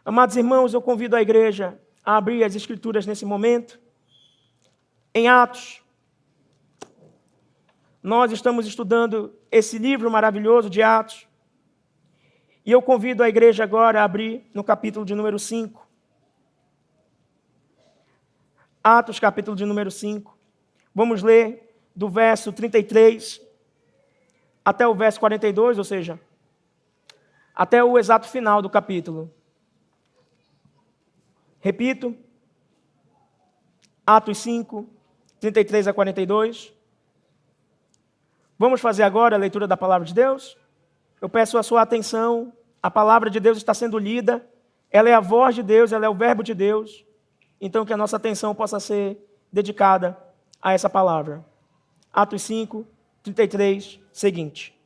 Amados irmãos, eu convido a igreja a abrir as Escrituras nesse momento. Em Atos, nós estamos estudando esse livro maravilhoso de Atos. E eu convido a igreja agora a abrir no capítulo de número 5. Atos, capítulo de número 5. Vamos ler do verso 33 até o verso 42, ou seja, até o exato final do capítulo. Repito, Atos 5, 33 a 42. Vamos fazer agora a leitura da palavra de Deus? Eu peço a sua atenção. A palavra de Deus está sendo lida. Ela é a voz de Deus, ela é o verbo de Deus. Então que a nossa atenção possa ser dedicada a essa palavra. Atos 5, 33, seguinte.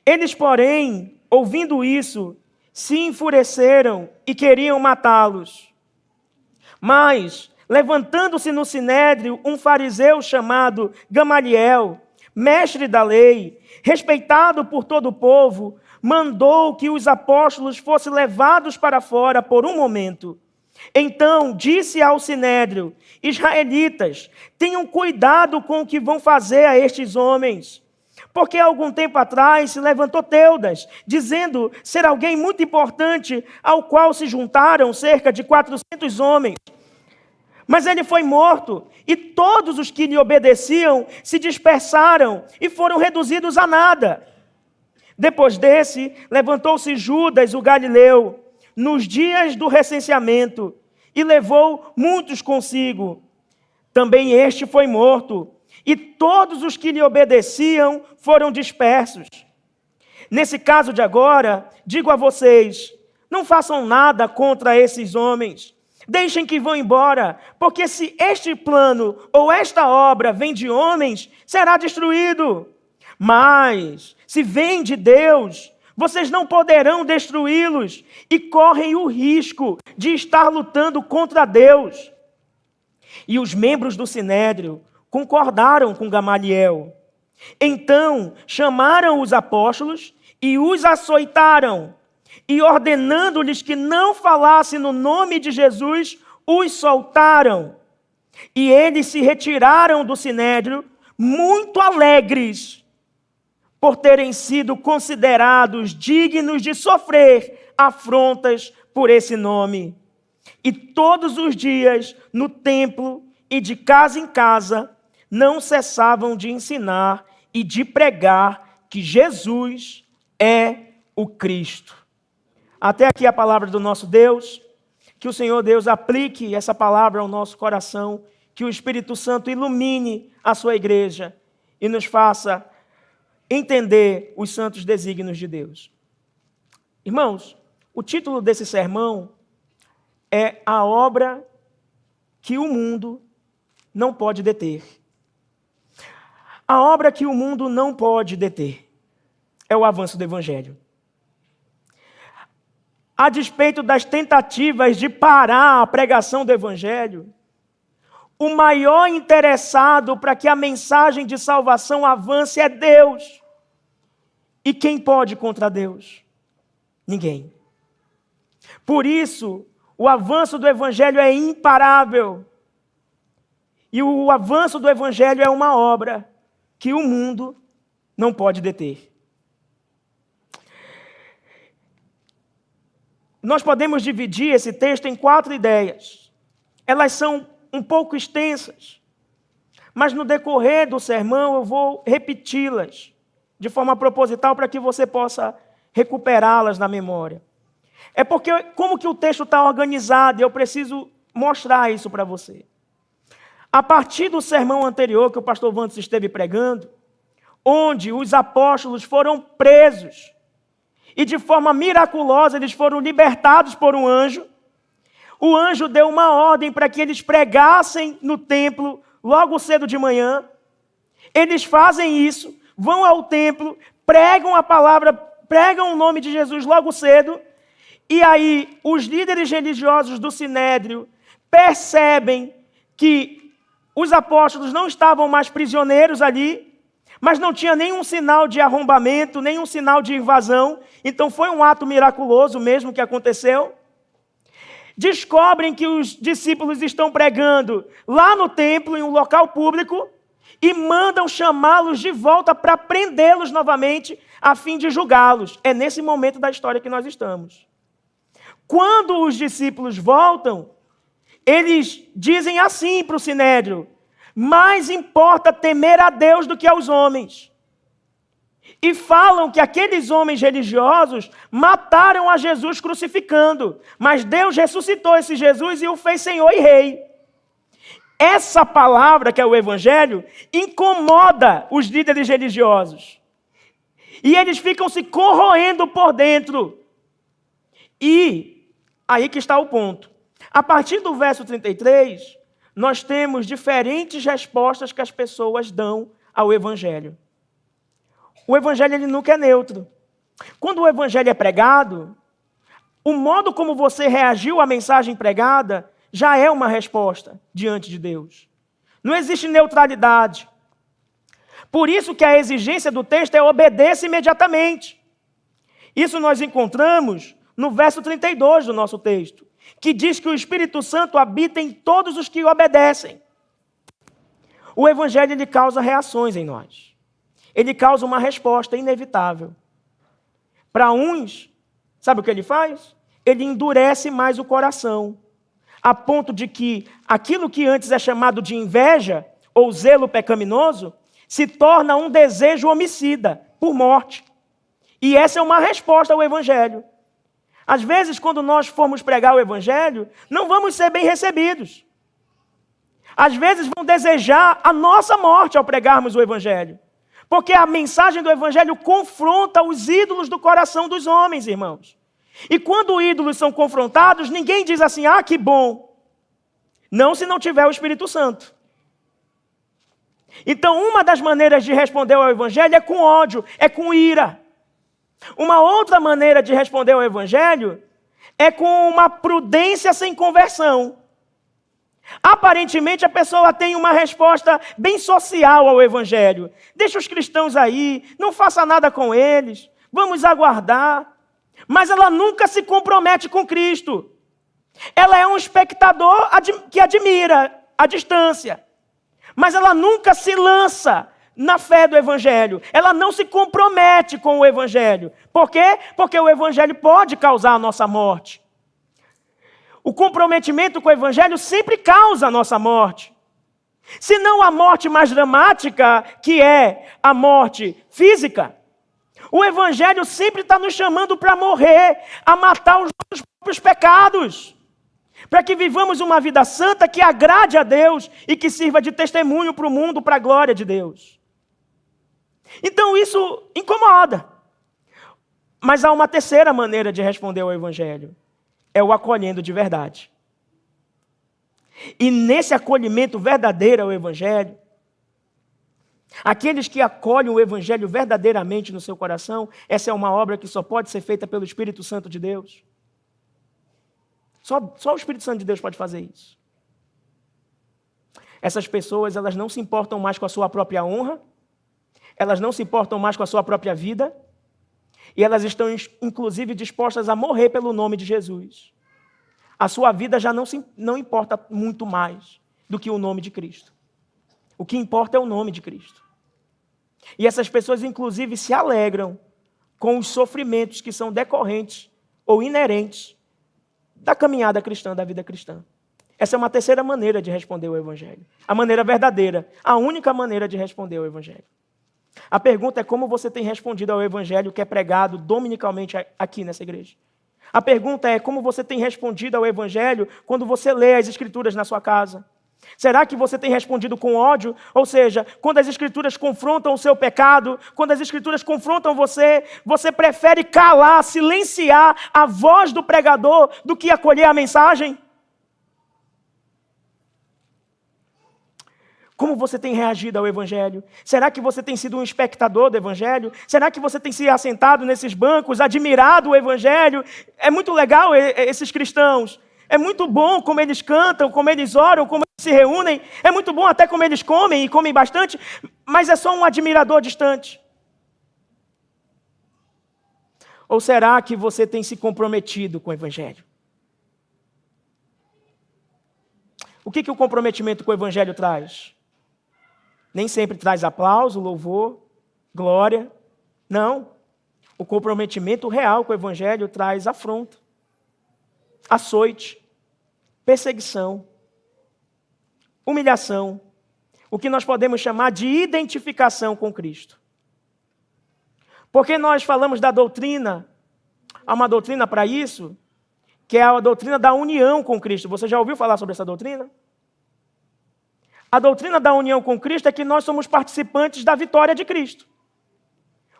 Eles, porém, ouvindo isso, se enfureceram e queriam matá-los. Mas, levantando-se no sinédrio, um fariseu chamado Gamaliel, mestre da lei, respeitado por todo o povo, mandou que os apóstolos fossem levados para fora por um momento. Então disse ao sinédrio: israelitas, tenham cuidado com o que vão fazer a estes homens. Porque há algum tempo atrás se levantou Teudas, dizendo ser alguém muito importante, ao qual se juntaram cerca de 400 homens. Mas ele foi morto, e todos os que lhe obedeciam se dispersaram e foram reduzidos a nada. Depois desse, levantou-se Judas, o Galileu, nos dias do recenseamento, e levou muitos consigo. Também este foi morto, e todos os que lhe obedeciam foram dispersos. Nesse caso de agora, digo a vocês, não façam nada contra esses homens. Deixem que vão embora, porque se este plano ou esta obra vem de homens, será destruído. Mas, se vem de Deus, vocês não poderão destruí-los e correm o risco de estar lutando contra Deus. E os membros do sinédrio concordaram com Gamaliel. Então chamaram os apóstolos e os açoitaram, e ordenando-lhes que não falassem no nome de Jesus, os soltaram. E eles se retiraram do sinédrio muito alegres, por terem sido considerados dignos de sofrer afrontas por esse nome. E todos os dias, no templo e de casa em casa, não cessavam de ensinar e de pregar que Jesus é o Cristo. Até aqui a palavra do nosso Deus. Que o Senhor Deus aplique essa palavra ao nosso coração, que o Espírito Santo ilumine a sua igreja e nos faça entender os santos desígnios de Deus. Irmãos, o título desse sermão é A Obra que o Mundo Não Pode Deter. A obra que o mundo não pode deter é o avanço do Evangelho. A despeito das tentativas de parar a pregação do Evangelho, o maior interessado para que a mensagem de salvação avance é Deus. E quem pode contra Deus? Ninguém. Por isso, o avanço do Evangelho é imparável. E o avanço do Evangelho é uma obra que o mundo não pode deter. Nós podemos dividir esse texto em 4 ideias. Elas são um pouco extensas, mas no decorrer do sermão eu vou repeti-las de forma proposital para que você possa recuperá-las na memória. É porque como que o texto está organizado, eu preciso mostrar isso para você. A partir do sermão anterior que o pastor Vantos esteve pregando, onde os apóstolos foram presos e de forma miraculosa eles foram libertados por um anjo, o anjo deu uma ordem para que eles pregassem no templo logo cedo de manhã. Eles fazem isso, vão ao templo, pregam a palavra, pregam o nome de Jesus logo cedo, e aí os líderes religiosos do sinédrio percebem que os apóstolos não estavam mais prisioneiros ali, mas não tinha nenhum sinal de arrombamento, nenhum sinal de invasão. Então foi um ato miraculoso mesmo que aconteceu. Descobrem que os discípulos estão pregando lá no templo, em um local público, e mandam chamá-los de volta para prendê-los novamente, a fim de julgá-los. É nesse momento da história que nós estamos. Quando os discípulos voltam, eles dizem assim para o Sinédrio: mais importa temer a Deus do que aos homens. E falam que aqueles homens religiosos mataram a Jesus crucificando, mas Deus ressuscitou esse Jesus e o fez Senhor e Rei. Essa palavra, que é o Evangelho, incomoda os líderes religiosos. E eles ficam se corroendo por dentro. E aí que está o ponto. A partir do verso 33, nós temos diferentes respostas que as pessoas dão ao Evangelho. O Evangelho ele nunca é neutro. Quando o Evangelho é pregado, o modo como você reagiu à mensagem pregada já é uma resposta diante de Deus. Não existe neutralidade. Por isso que a exigência do texto é obedeça imediatamente. Isso nós encontramos no verso 32 do nosso texto, que diz que o Espírito Santo habita em todos os que obedecem. O Evangelho ele causa reações em nós. Ele causa uma resposta inevitável. Para uns, sabe o que ele faz? Ele endurece mais o coração, a ponto de que aquilo que antes é chamado de inveja ou zelo pecaminoso se torna um desejo homicida por morte. E essa é uma resposta ao Evangelho. Às vezes, quando nós formos pregar o Evangelho, não vamos ser bem recebidos. Às vezes vão desejar a nossa morte ao pregarmos o Evangelho. Porque a mensagem do Evangelho confronta os ídolos do coração dos homens, irmãos. E quando ídolos são confrontados, ninguém diz assim, ah, que bom. Não se não tiver o Espírito Santo. Então, uma das maneiras de responder ao Evangelho é com ódio, é com ira. Uma outra maneira de responder ao Evangelho é com uma prudência sem conversão. Aparentemente, a pessoa tem uma resposta bem social ao Evangelho. Deixa os cristãos aí, não faça nada com eles, vamos aguardar. Mas ela nunca se compromete com Cristo. Ela é um espectador que admira à distância. Mas ela nunca se lança na fé do Evangelho. Ela não se compromete com o Evangelho. Por quê? Porque o Evangelho pode causar a nossa morte. O comprometimento com o Evangelho sempre causa a nossa morte. Se não a morte mais dramática, que é a morte física, o Evangelho sempre está nos chamando para morrer, a matar os nossos próprios pecados, para que vivamos uma vida santa que agrade a Deus e que sirva de testemunho para o mundo, para a glória de Deus. Então isso incomoda. Mas há uma terceira maneira de responder ao Evangelho. É o acolhendo de verdade. E nesse acolhimento verdadeiro ao Evangelho, aqueles que acolhem o Evangelho verdadeiramente no seu coração, essa é uma obra que só pode ser feita pelo Espírito Santo de Deus. Só o Espírito Santo de Deus pode fazer isso. Essas pessoas, elas não se importam mais com a sua própria honra, elas não se importam mais com a sua própria vida, e elas estão, inclusive, dispostas a morrer pelo nome de Jesus. A sua vida já não importa muito mais do que o nome de Cristo. O que importa é o nome de Cristo. E essas pessoas, inclusive, se alegram com os sofrimentos que são decorrentes ou inerentes da caminhada cristã, da vida cristã. Essa é uma terceira maneira de responder ao Evangelho. A maneira verdadeira, a única maneira de responder ao Evangelho. A pergunta é como você tem respondido ao Evangelho que é pregado dominicalmente aqui nessa igreja. A pergunta é como você tem respondido ao Evangelho quando você lê as Escrituras na sua casa. Será que você tem respondido com ódio? Ou seja, quando as Escrituras confrontam o seu pecado, quando as Escrituras confrontam você, você prefere calar, silenciar a voz do pregador do que acolher a mensagem? Como você tem reagido ao Evangelho? Será que você tem sido um espectador do Evangelho? Será que você tem se assentado nesses bancos, admirado o Evangelho? É muito legal esses cristãos. É muito bom como eles cantam, como eles oram, como eles se reúnem. É muito bom até como eles comem e comem bastante, mas é só um admirador distante. Ou será que você tem se comprometido com o Evangelho? O que o comprometimento com o Evangelho traz? Nem sempre traz aplauso, louvor, glória. Não. O comprometimento real com o Evangelho traz afronta, açoite, perseguição, humilhação, o que nós podemos chamar de identificação com Cristo. Porque nós falamos da doutrina, há uma doutrina para isso, que é a doutrina da união com Cristo. Você já ouviu falar sobre essa doutrina? A doutrina da união com Cristo é que nós somos participantes da vitória de Cristo.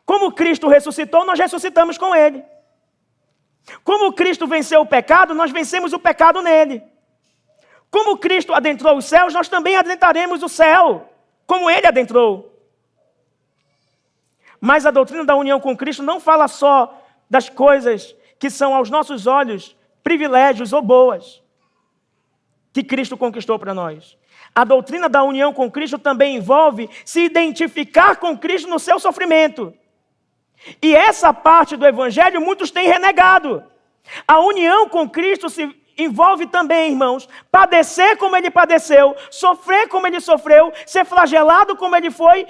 Como Cristo ressuscitou, nós ressuscitamos com Ele. Como Cristo venceu o pecado, nós vencemos o pecado nele. Como Cristo adentrou os céus, nós também adentraremos o céu, como Ele adentrou. Mas a doutrina da união com Cristo não fala só das coisas que são aos nossos olhos privilégios ou boas, que Cristo conquistou para nós. A doutrina da união com Cristo também envolve se identificar com Cristo no seu sofrimento. E essa parte do Evangelho muitos têm renegado. A união com Cristo se envolve também, irmãos, padecer como Ele padeceu, sofrer como Ele sofreu, ser flagelado como Ele foi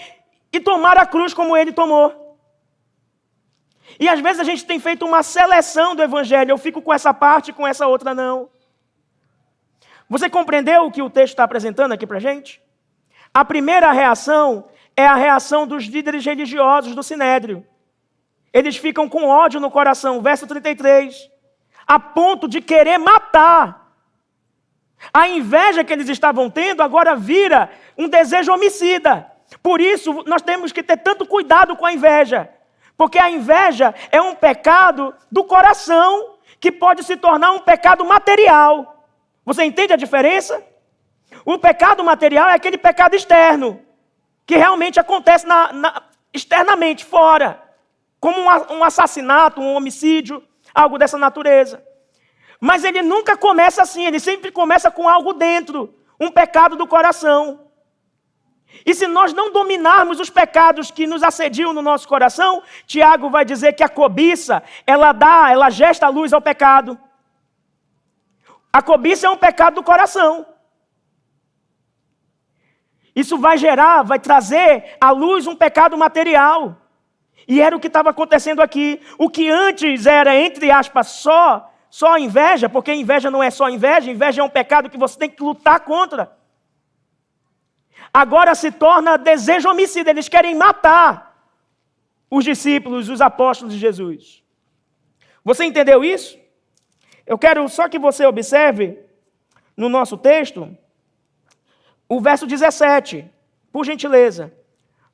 e tomar a cruz como Ele tomou. E às vezes a gente tem feito uma seleção do Evangelho. Eu fico com essa parte e com essa outra não. Você compreendeu o que o texto está apresentando aqui para a gente? A primeira reação é a reação dos líderes religiosos do Sinédrio. Eles ficam com ódio no coração, verso 33, a ponto de querer matar. A inveja que eles estavam tendo agora vira um desejo homicida. Por isso, nós temos que ter tanto cuidado com a inveja. Porque a inveja é um pecado do coração que pode se tornar um pecado material. Você entende a diferença? O pecado material é aquele pecado externo, que realmente acontece externamente, fora. Como um assassinato, um homicídio, algo dessa natureza. Mas ele nunca começa assim, ele sempre começa com algo dentro, um pecado do coração. E se nós não dominarmos os pecados que nos assediam no nosso coração, Tiago vai dizer que a cobiça, ela gesta a luz ao pecado. A cobiça é um pecado do coração. Isso vai trazer à luz um pecado material. E era o que estava acontecendo aqui. O que antes era, entre aspas, só inveja, porque inveja não é só inveja é um pecado que você tem que lutar contra. Agora se torna desejo homicida, eles querem matar os discípulos, os apóstolos de Jesus. Você entendeu isso? Eu quero só que você observe no nosso texto o verso 17, por gentileza,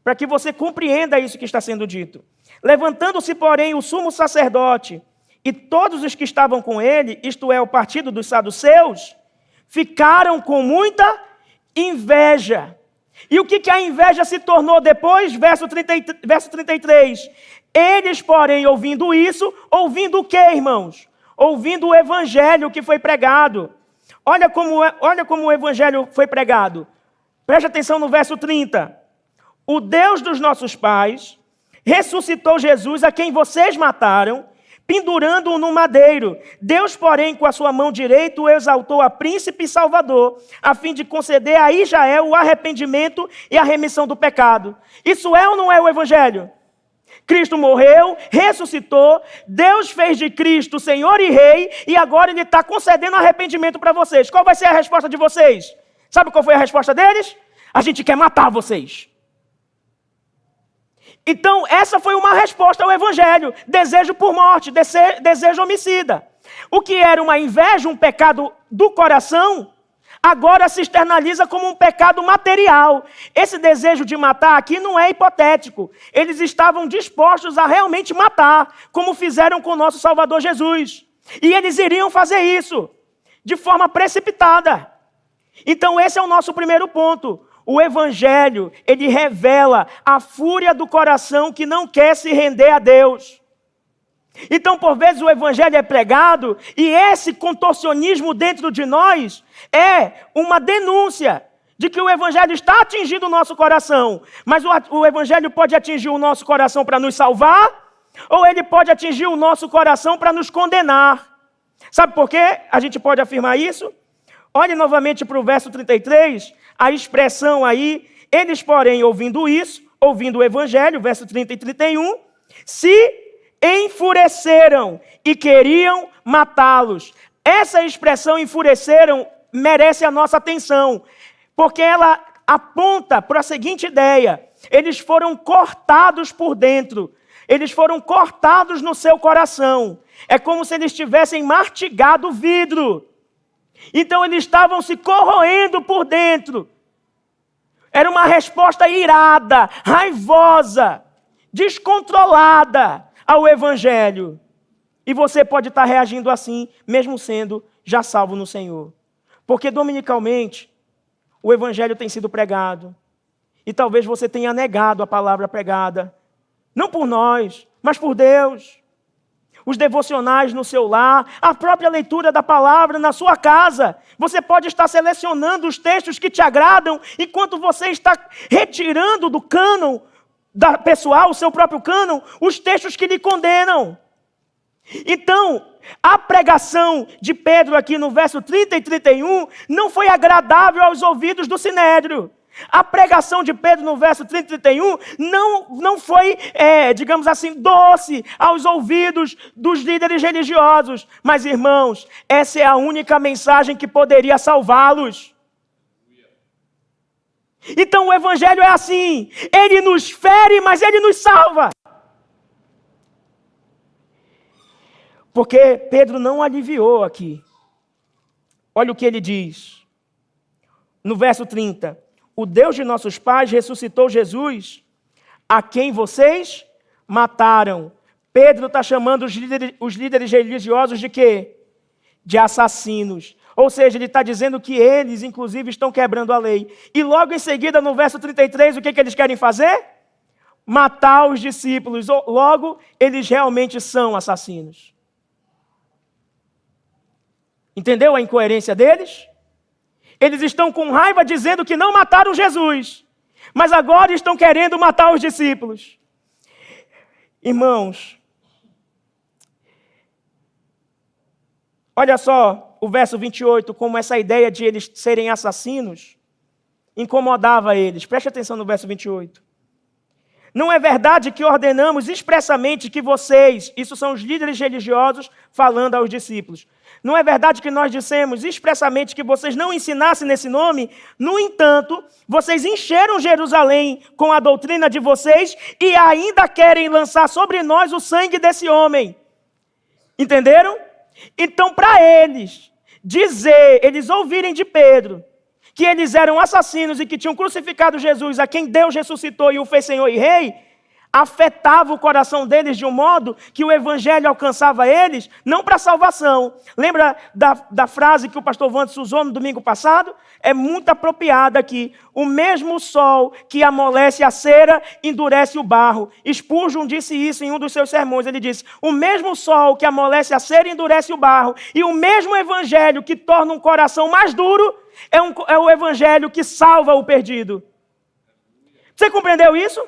para que você compreenda isso que está sendo dito. Levantando-se, porém, o sumo sacerdote e todos os que estavam com ele, isto é, o partido dos saduceus, ficaram com muita inveja. E o que a inveja se tornou depois? Verso 33. Eles, porém, ouvindo isso, ouvindo o quê, irmãos? Ouvindo o evangelho que foi pregado. Olha como o evangelho foi pregado. Preste atenção no verso 30. O Deus dos nossos pais ressuscitou Jesus, a quem vocês mataram, pendurando-o no madeiro. Deus, porém, com a sua mão direita, o exaltou a príncipe e salvador, a fim de conceder a Israel o arrependimento e a remissão do pecado. Isso é ou não é o evangelho? Cristo morreu, ressuscitou, Deus fez de Cristo Senhor e Rei, e agora Ele está concedendo arrependimento para vocês. Qual vai ser a resposta de vocês? Sabe qual foi a resposta deles? A gente quer matar vocês. Então, essa foi uma resposta ao Evangelho. Desejo por morte, desejo homicida. O que era uma inveja, um pecado do coração, agora se externaliza como um pecado material. Esse desejo de matar aqui não é hipotético. Eles estavam dispostos a realmente matar, como fizeram com o nosso Salvador Jesus. E eles iriam fazer isso de forma precipitada. Então, esse é o nosso primeiro ponto. O Evangelho, ele revela a fúria do coração que não quer se render a Deus. Então, por vezes, o evangelho é pregado e esse contorcionismo dentro de nós é uma denúncia de que o evangelho está atingindo o nosso coração. Mas o evangelho pode atingir o nosso coração para nos salvar, ou ele pode atingir o nosso coração para nos condenar. Sabe por quê a gente pode afirmar isso? Olhe novamente para o verso 33, a expressão aí, eles, porém, ouvindo isso, ouvindo o evangelho, verso 30 e 31, se enfureceram e queriam matá-los. Essa expressão enfureceram merece a nossa atenção, porque ela aponta para a seguinte ideia: eles foram cortados por dentro, eles foram cortados no seu coração. É como se eles tivessem mastigado vidro. Então eles estavam se corroendo por dentro. Era uma resposta irada, raivosa, descontrolada ao evangelho. E você pode estar reagindo assim, mesmo sendo já salvo no Senhor. Porque dominicalmente, o evangelho tem sido pregado. E talvez você tenha negado a palavra pregada. Não por nós, mas por Deus. Os devocionais no seu lar, a própria leitura da palavra na sua casa. Você pode estar selecionando os textos que te agradam, enquanto você está retirando do cânon pessoal, o seu próprio cânon, os textos que lhe condenam. Então, a pregação de Pedro aqui no verso 30 e 31 não foi agradável aos ouvidos do Sinédrio. A pregação de Pedro no verso 30 e 31 não foi, digamos assim, doce aos ouvidos dos líderes religiosos. Mas, irmãos, essa é a única mensagem que poderia salvá-los. Então o evangelho é assim, ele nos fere, mas ele nos salva. Porque Pedro não aliviou aqui. Olha o que ele diz. No verso 30. O Deus de nossos pais ressuscitou Jesus, a quem vocês mataram. Pedro está chamando os líderes religiosos de quê? De assassinos. Ou seja, ele está dizendo que eles, inclusive, estão quebrando a lei. E logo em seguida, no verso 33, o que eles querem fazer? Matar os discípulos. Logo, eles realmente são assassinos. Entendeu a incoerência deles? Eles estão com raiva dizendo que não mataram Jesus, mas agora estão querendo matar os discípulos. Irmãos, olha só o verso 28, como essa ideia de eles serem assassinos incomodava eles. Preste atenção no verso 28. Não é verdade que ordenamos expressamente que vocês, isso são os líderes religiosos falando aos discípulos, não é verdade que nós dissemos expressamente que vocês não ensinassem nesse nome? No entanto, vocês encheram Jerusalém com a doutrina de vocês e ainda querem lançar sobre nós o sangue desse homem. Entenderam? Então, para eles ouvirem de Pedro que eles eram assassinos e que tinham crucificado Jesus, a quem Deus ressuscitou e o fez Senhor e Rei, afetava o coração deles de um modo que o evangelho alcançava eles, não para salvação. Lembra da frase que o pastor Vantes usou no domingo passado? É muito apropriada aqui. O mesmo sol que amolece a cera, endurece o barro. Spurgeon disse isso em um dos seus sermões. Ele disse, o mesmo sol que amolece a cera, endurece o barro. E o mesmo evangelho que torna um coração mais duro, é o evangelho que salva o perdido. Você compreendeu isso?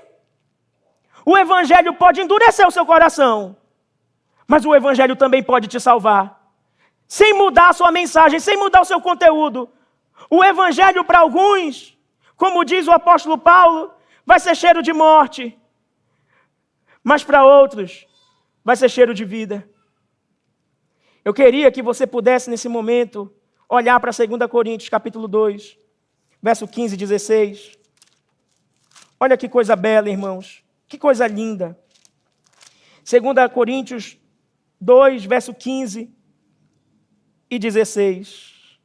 O evangelho pode endurecer o seu coração, mas o evangelho também pode te salvar. Sem mudar a sua mensagem, sem mudar o seu conteúdo. O evangelho para alguns, como diz o apóstolo Paulo, vai ser cheiro de morte. Mas para outros, vai ser cheiro de vida. Eu queria que você pudesse, nesse momento, olhar para 2 Coríntios, capítulo 2, verso 15 e 16. Olha que coisa bela, irmãos. Que coisa linda. 2 Coríntios 2, verso 15 e 16.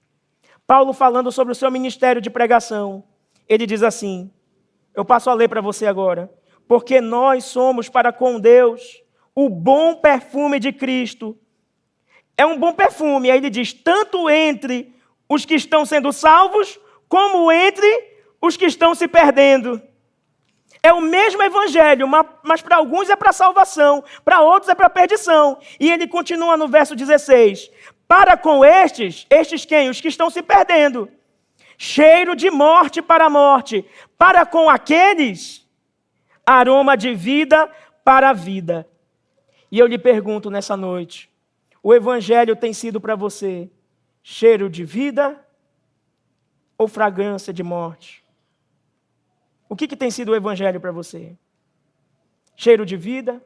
Paulo falando sobre o seu ministério de pregação. Ele diz assim, eu passo a ler para você agora. Porque nós somos para com Deus o bom perfume de Cristo. É um bom perfume. Aí ele diz, tanto entre os que estão sendo salvos, como entre os que estão se perdendo. É o mesmo evangelho, mas para alguns é para salvação, para outros é para perdição. E ele continua no verso 16. Para com estes quem? Os que estão se perdendo. Cheiro de morte para a morte. Para com aqueles, aroma de vida para a vida. E eu lhe pergunto nessa noite, o evangelho tem sido para você cheiro de vida ou fragrância de morte? O que tem sido o evangelho para você? Cheiro de vida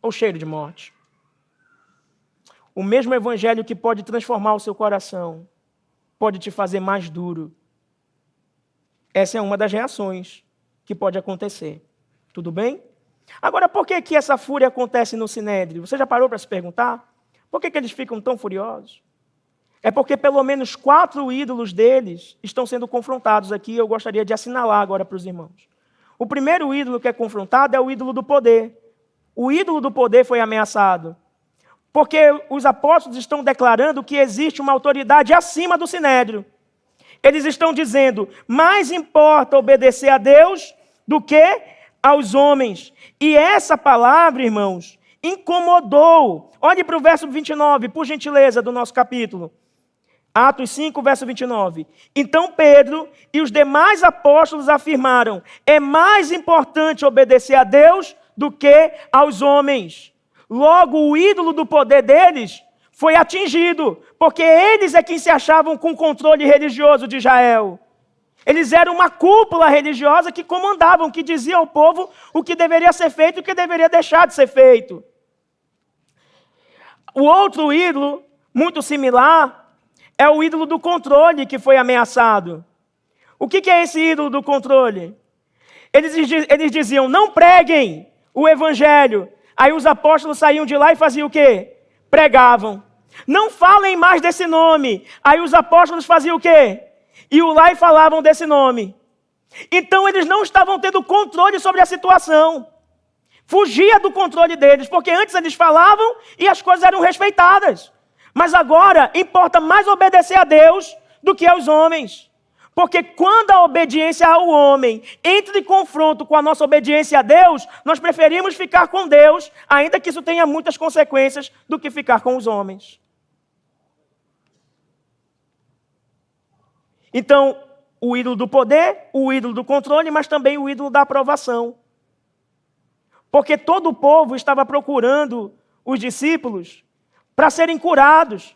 ou cheiro de morte? O mesmo evangelho que pode transformar o seu coração, pode te fazer mais duro. Essa é uma das reações que pode acontecer. Tudo bem? Agora, por que essa fúria acontece no Sinédrio? Você já parou para se perguntar? Por que eles ficam tão furiosos? É porque pelo menos 4 ídolos deles estão sendo confrontados aqui. Eu gostaria de assinalar agora para os irmãos. O primeiro ídolo que é confrontado é o ídolo do poder. O ídolo do poder foi ameaçado. Porque os apóstolos estão declarando que existe uma autoridade acima do Sinédrio. Eles estão dizendo, mais importa obedecer a Deus do que aos homens. E essa palavra, irmãos, incomodou. Olhe para o verso 29, por gentileza, do nosso capítulo. Atos 5, verso 29. Então Pedro e os demais apóstolos afirmaram, é mais importante obedecer a Deus do que aos homens. Logo, o ídolo do poder deles foi atingido, porque eles é quem se achavam com o controle religioso de Israel. Eles eram uma cúpula religiosa que comandavam, que dizia ao povo o que deveria ser feito e o que deveria deixar de ser feito. O outro ídolo, muito similar, é o ídolo do controle que foi ameaçado. O que é esse ídolo do controle? Eles diziam, não preguem o evangelho. Aí os apóstolos saíam de lá e faziam o quê? Pregavam. Não falem mais desse nome. Aí os apóstolos faziam o quê? Iam lá e falavam desse nome. Então eles não estavam tendo controle sobre a situação. Fugia do controle deles, porque antes eles falavam e as coisas eram respeitadas. Mas agora importa mais obedecer a Deus do que aos homens. Porque quando a obediência ao homem entra em confronto com a nossa obediência a Deus, nós preferimos ficar com Deus, ainda que isso tenha muitas consequências, do que ficar com os homens. Então, o ídolo do poder, o ídolo do controle, mas também o ídolo da aprovação. Porque todo o povo estava procurando os discípulos para serem curados.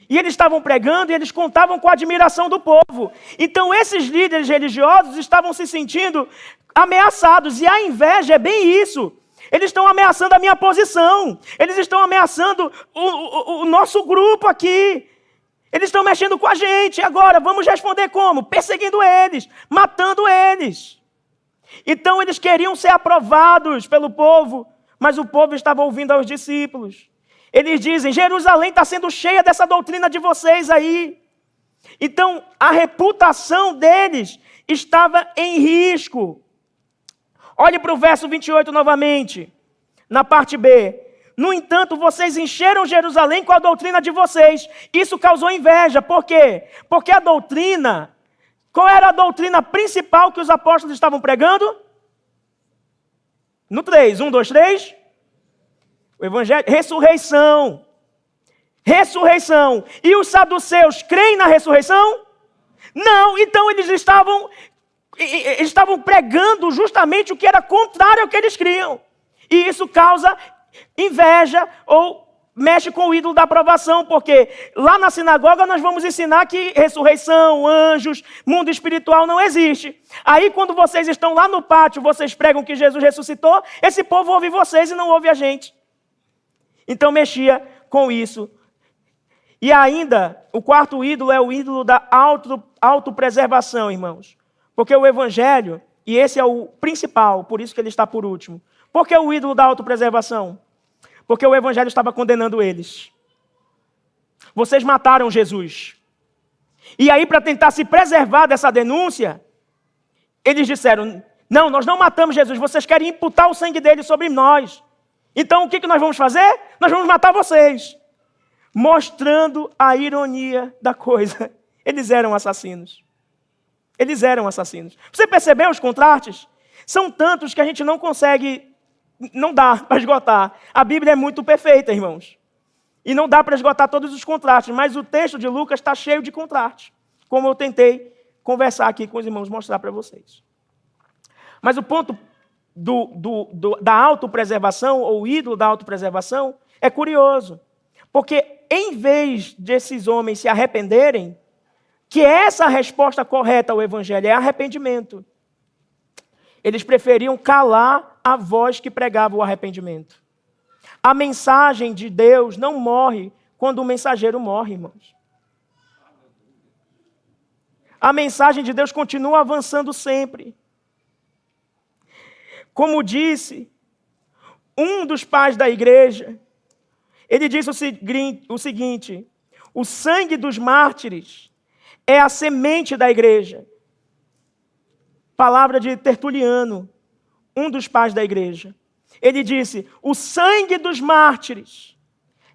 E eles estavam pregando e eles contavam com a admiração do povo. Então esses líderes religiosos estavam se sentindo ameaçados. E a inveja é bem isso. Eles estão ameaçando a minha posição. Eles estão ameaçando o nosso grupo aqui. Eles estão mexendo com a gente. Agora, vamos responder como? Perseguindo eles, matando eles. Então eles queriam ser aprovados pelo povo, mas o povo estava ouvindo aos discípulos. Eles dizem, Jerusalém está sendo cheia dessa doutrina de vocês aí. Então, a reputação deles estava em risco. Olhe para o verso 28 novamente, na parte B. No entanto, vocês encheram Jerusalém com a doutrina de vocês. Isso causou inveja. Por quê? Porque a doutrina, qual era a doutrina principal que os apóstolos estavam pregando? No 3, 1, 2, 3... O evangelho, ressurreição. Ressurreição. E os saduceus creem na ressurreição? Não, então eles estavam pregando justamente o que era contrário ao que eles criam. E isso causa inveja ou mexe com o ídolo da aprovação, porque lá na sinagoga nós vamos ensinar que ressurreição, anjos, mundo espiritual não existe. Aí quando vocês estão lá no pátio, vocês pregam que Jesus ressuscitou, esse povo ouve vocês e não ouve a gente. Então mexia com isso. E ainda, o quarto ídolo é o ídolo da autopreservação, irmãos. Porque o evangelho, e esse é o principal, por isso que ele está por último. Por que o ídolo da autopreservação? Porque o evangelho estava condenando eles. Vocês mataram Jesus. E aí, para tentar se preservar dessa denúncia, eles disseram, não, nós não matamos Jesus, vocês querem imputar o sangue dele sobre nós. Então, o que nós vamos fazer? Nós vamos matar vocês. Mostrando a ironia da coisa. Eles eram assassinos. Eles eram assassinos. Você percebeu os contrastes? São tantos que a gente não consegue, não dá para esgotar. A Bíblia é muito perfeita, irmãos. E não dá para esgotar todos os contrastes, mas o texto de Lucas está cheio de contrastes, como eu tentei conversar aqui com os irmãos, mostrar para vocês. Mas o ponto da autopreservação, ou o ídolo da autopreservação, é curioso. Porque em vez desses homens se arrependerem, que essa é a resposta correta ao Evangelho, é arrependimento. Eles preferiam calar a voz que pregava o arrependimento. A mensagem de Deus não morre quando o mensageiro morre, irmãos. A mensagem de Deus continua avançando sempre. Como disse um dos pais da igreja, ele disse o seguinte: o sangue dos mártires é a semente da igreja. Palavra de Tertuliano, um dos pais da igreja. Ele disse: o sangue dos mártires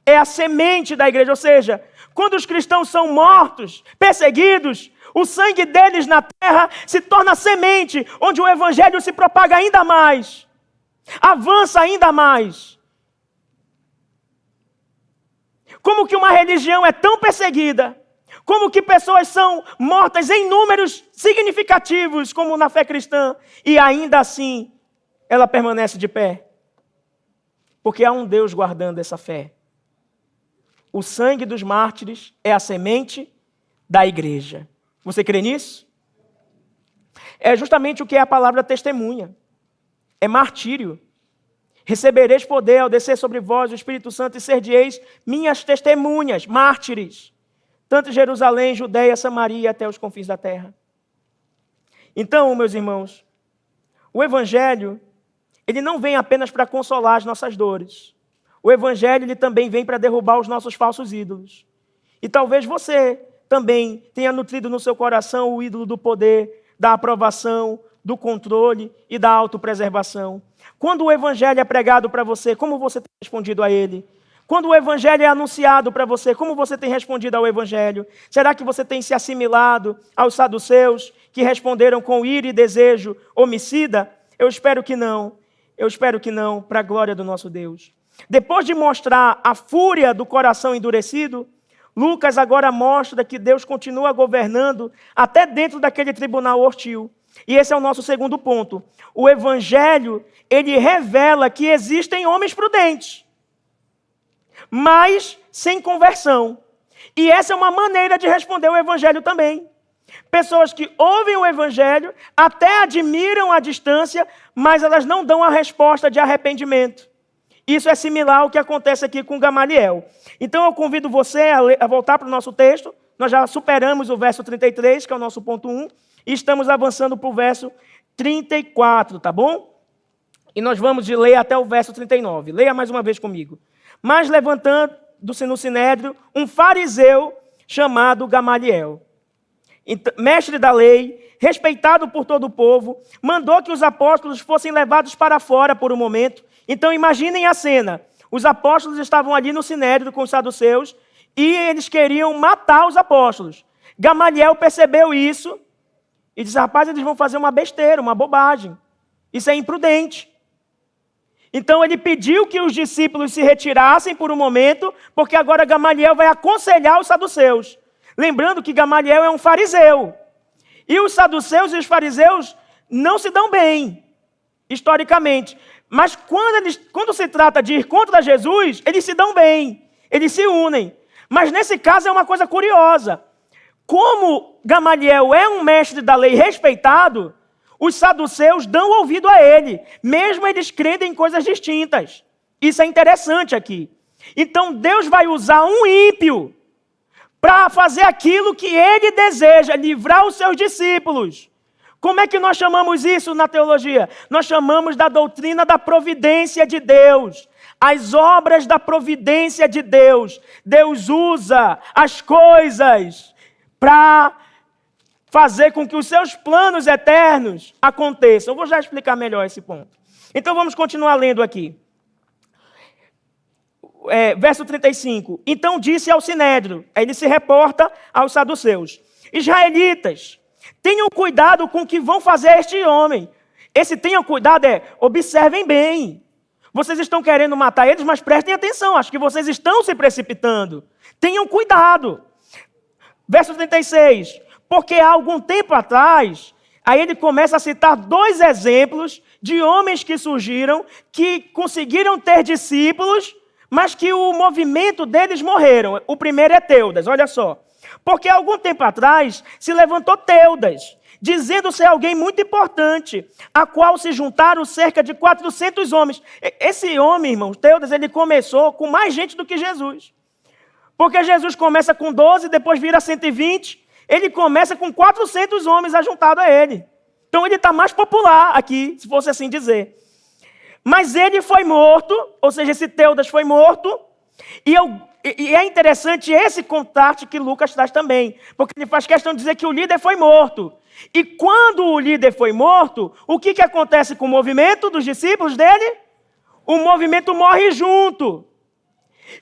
é a semente da igreja. Ou seja, quando os cristãos são mortos, perseguidos, o sangue deles na terra se torna semente, onde o evangelho se propaga ainda mais, avança ainda mais. Como que uma religião é tão perseguida, como que pessoas são mortas em números significativos, como na fé cristã, e ainda assim ela permanece de pé? Porque há um Deus guardando essa fé. O sangue dos mártires é a semente da igreja. Você crê nisso? É justamente o que é a palavra testemunha. É martírio. Recebereis poder ao descer sobre vós o Espírito Santo e ser-de-eis minhas testemunhas, mártires, tanto em Jerusalém, Judeia, Samaria, até os confins da terra. Então, meus irmãos, o Evangelho, ele não vem apenas para consolar as nossas dores. O Evangelho, ele também vem para derrubar os nossos falsos ídolos. E talvez você também tenha nutrido no seu coração o ídolo do poder, da aprovação, do controle e da autopreservação. Quando o Evangelho é pregado para você, como você tem respondido a ele? Quando o Evangelho é anunciado para você, como você tem respondido ao Evangelho? Será que você tem se assimilado aos saduceus que responderam com ira e desejo homicida? Eu espero que não. Eu espero que não, para a glória do nosso Deus. Depois de mostrar a fúria do coração endurecido, Lucas agora mostra que Deus continua governando até dentro daquele tribunal hostil. E esse é o nosso segundo ponto. O Evangelho, ele revela que existem homens prudentes, mas sem conversão. E essa é uma maneira de responder o Evangelho também. Pessoas que ouvem o Evangelho, até admiram à distância, mas elas não dão a resposta de arrependimento. Isso é similar ao que acontece aqui com Gamaliel. Então eu convido você a voltar para o nosso texto. Nós já superamos o verso 33, que é o nosso ponto 1, e estamos avançando para o verso 34, tá bom? E nós vamos ler até o verso 39. Leia mais uma vez comigo. Mas levantando-se no sinédrio, um fariseu chamado Gamaliel, mestre da lei, respeitado por todo o povo, mandou que os apóstolos fossem levados para fora por um momento. Então imaginem a cena. Os apóstolos estavam ali no sinédrio com os saduceus e eles queriam matar os apóstolos. Gamaliel percebeu isso e disse: rapaz, eles vão fazer uma besteira, uma bobagem. Isso é imprudente. Então ele pediu que os discípulos se retirassem por um momento, porque agora Gamaliel vai aconselhar os saduceus. Lembrando que Gamaliel é um fariseu. E os saduceus e os fariseus não se dão bem, historicamente. Mas quando se trata de ir contra Jesus, eles se dão bem, eles se unem. Mas nesse caso é uma coisa curiosa. Como Gamaliel é um mestre da lei respeitado, os saduceus dão ouvido a ele, mesmo eles crendo em coisas distintas. Isso é interessante aqui. Então Deus vai usar um ímpio para fazer aquilo que ele deseja, livrar os seus discípulos. Como é que nós chamamos isso na teologia? Nós chamamos da doutrina da providência de Deus. As obras da providência de Deus. Deus usa as coisas para fazer com que os seus planos eternos aconteçam. Eu vou já explicar melhor esse ponto. Então vamos continuar lendo aqui. Verso 35. Então disse ao sinédrio, aí ele se reporta aos saduceus: israelitas, tenham cuidado com o que vão fazer a este homem. Esse tenham cuidado observem bem. Vocês estão querendo matar eles, mas prestem atenção. Acho que vocês estão se precipitando. Tenham cuidado. Verso 36. Porque há algum tempo atrás, aí ele começa a citar 2 exemplos de homens que surgiram, que conseguiram ter discípulos, mas que o movimento deles morreram. O primeiro é Teudas, olha só. Porque há algum tempo atrás se levantou Teudas, dizendo ser alguém muito importante, a qual se juntaram cerca de 400 homens. Esse homem, irmãos, Teudas, ele começou com mais gente do que Jesus. Porque Jesus começa com 12, depois vira 120, ele começa com 400 homens ajuntados a ele. Então ele está mais popular aqui, se fosse assim dizer. Mas ele foi morto, ou seja, esse Teudas foi morto, e é interessante esse contraste que Lucas traz também, porque ele faz questão de dizer que o líder foi morto. E quando o líder foi morto, o que acontece com o movimento dos discípulos dele? O movimento morre junto.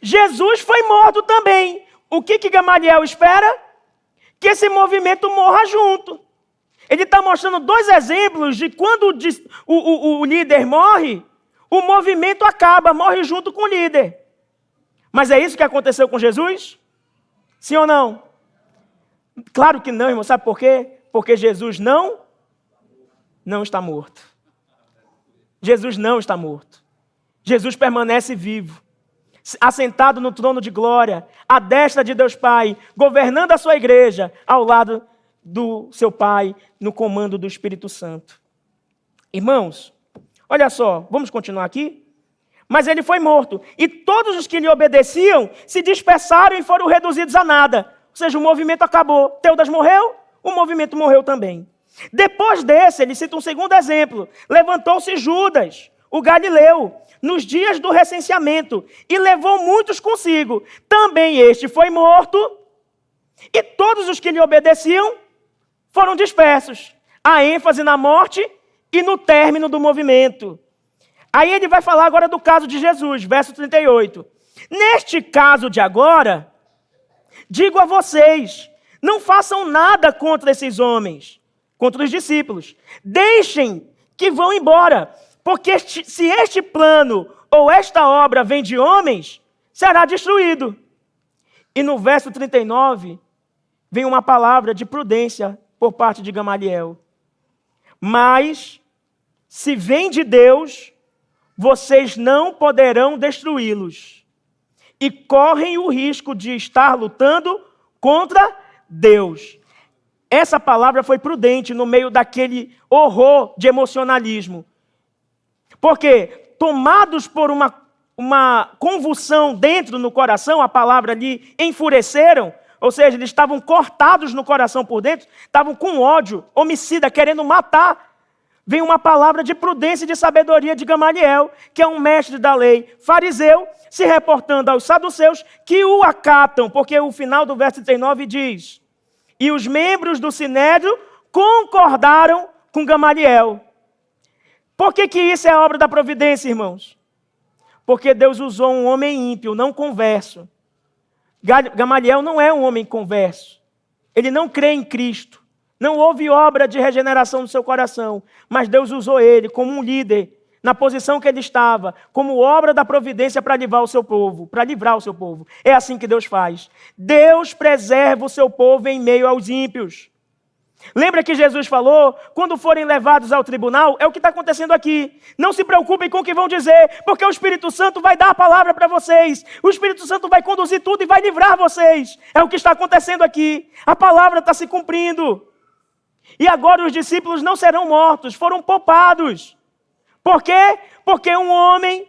Jesus foi morto também. O que Gamaliel espera? Que esse movimento morra junto. Ele está mostrando 2 exemplos de quando o líder morre, o movimento acaba, morre junto com o líder. Mas é isso que aconteceu com Jesus? Sim ou não? Claro que não, irmão. Sabe por quê? Porque Jesus não está morto. Jesus não está morto. Jesus permanece vivo, assentado no trono de glória, à destra de Deus Pai, governando a sua igreja, ao lado do seu Pai, no comando do Espírito Santo. Irmãos, olha só, vamos continuar aqui? Mas ele foi morto, e todos os que lhe obedeciam se dispersaram e foram reduzidos a nada. Ou seja, o movimento acabou. Teudas morreu, o movimento morreu também. Depois desse, ele cita um segundo exemplo. Levantou-se Judas, o Galileu, nos dias do recenseamento, e levou muitos consigo. Também este foi morto, e todos os que lhe obedeciam foram dispersos. A ênfase na morte e no término do movimento. Aí ele vai falar agora do caso de Jesus, verso 38. Neste caso de agora, digo a vocês, não façam nada contra esses homens, contra os discípulos. Deixem que vão embora, porque se este plano ou esta obra vem de homens, será destruído. E no verso 39, vem uma palavra de prudência por parte de Gamaliel. Mas, se vem de Deus, vocês não poderão destruí-los. E correm o risco de estar lutando contra Deus. Essa palavra foi prudente no meio daquele horror de emocionalismo. Porque, tomados por uma convulsão dentro no coração, a palavra ali, enfureceram, ou seja, eles estavam cortados no coração por dentro, estavam com ódio, homicida, querendo matar. Vem uma palavra de prudência e de sabedoria de Gamaliel, que é um mestre da lei, fariseu, se reportando aos saduceus que o acatam, porque o final do verso 39 diz: e os membros do sinédrio concordaram com Gamaliel. Por que isso é obra da providência, irmãos? Porque Deus usou um homem ímpio, não converso. Gamaliel não é um homem converso. Ele não crê em Cristo. Não houve obra de regeneração no seu coração, mas Deus usou ele como um líder, na posição que ele estava, como obra da providência para livrar o seu povo, É assim que Deus faz. Deus preserva o seu povo em meio aos ímpios. Lembra que Jesus falou, quando forem levados ao tribunal, é o que está acontecendo aqui. Não se preocupem com o que vão dizer, porque o Espírito Santo vai dar a palavra para vocês. O Espírito Santo vai conduzir tudo e vai livrar vocês. É o que está acontecendo aqui. A palavra está se cumprindo. E agora os discípulos não serão mortos, foram poupados. Por quê? Porque um homem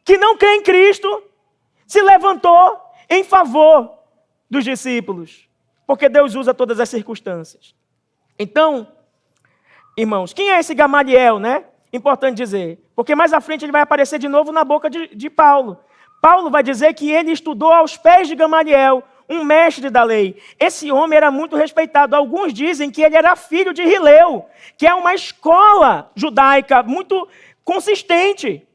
que não crê em Cristo se levantou em favor dos discípulos. Porque Deus usa todas as circunstâncias. Então, irmãos, quem é esse Gamaliel, né? Importante dizer. Porque mais à frente ele vai aparecer de novo na boca de Paulo. Paulo vai dizer que ele estudou aos pés de Gamaliel, um mestre da lei. Esse homem era muito respeitado. Alguns dizem que ele era filho de Hileu, que é uma escola judaica muito consistente.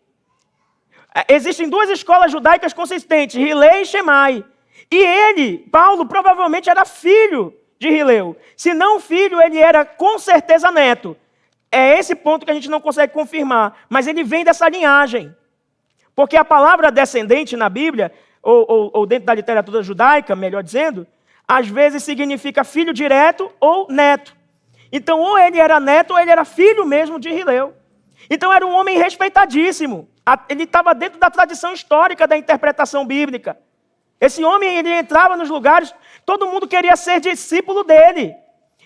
Existem 2 escolas judaicas consistentes, Hileu e Shammai. E ele, Paulo, provavelmente era filho de Hileu. Se não filho, ele era com certeza neto. é esse ponto que a gente não consegue confirmar, mas ele vem dessa linhagem. Porque a palavra descendente na Bíblia, ou dentro da literatura judaica, melhor dizendo, às vezes significa filho direto ou neto. Então, ou ele era neto ou ele era filho mesmo de Rileu. Então, era um homem respeitadíssimo. Ele estava dentro da tradição histórica da interpretação bíblica. Esse homem, ele entrava nos lugares, todo mundo queria ser discípulo dele.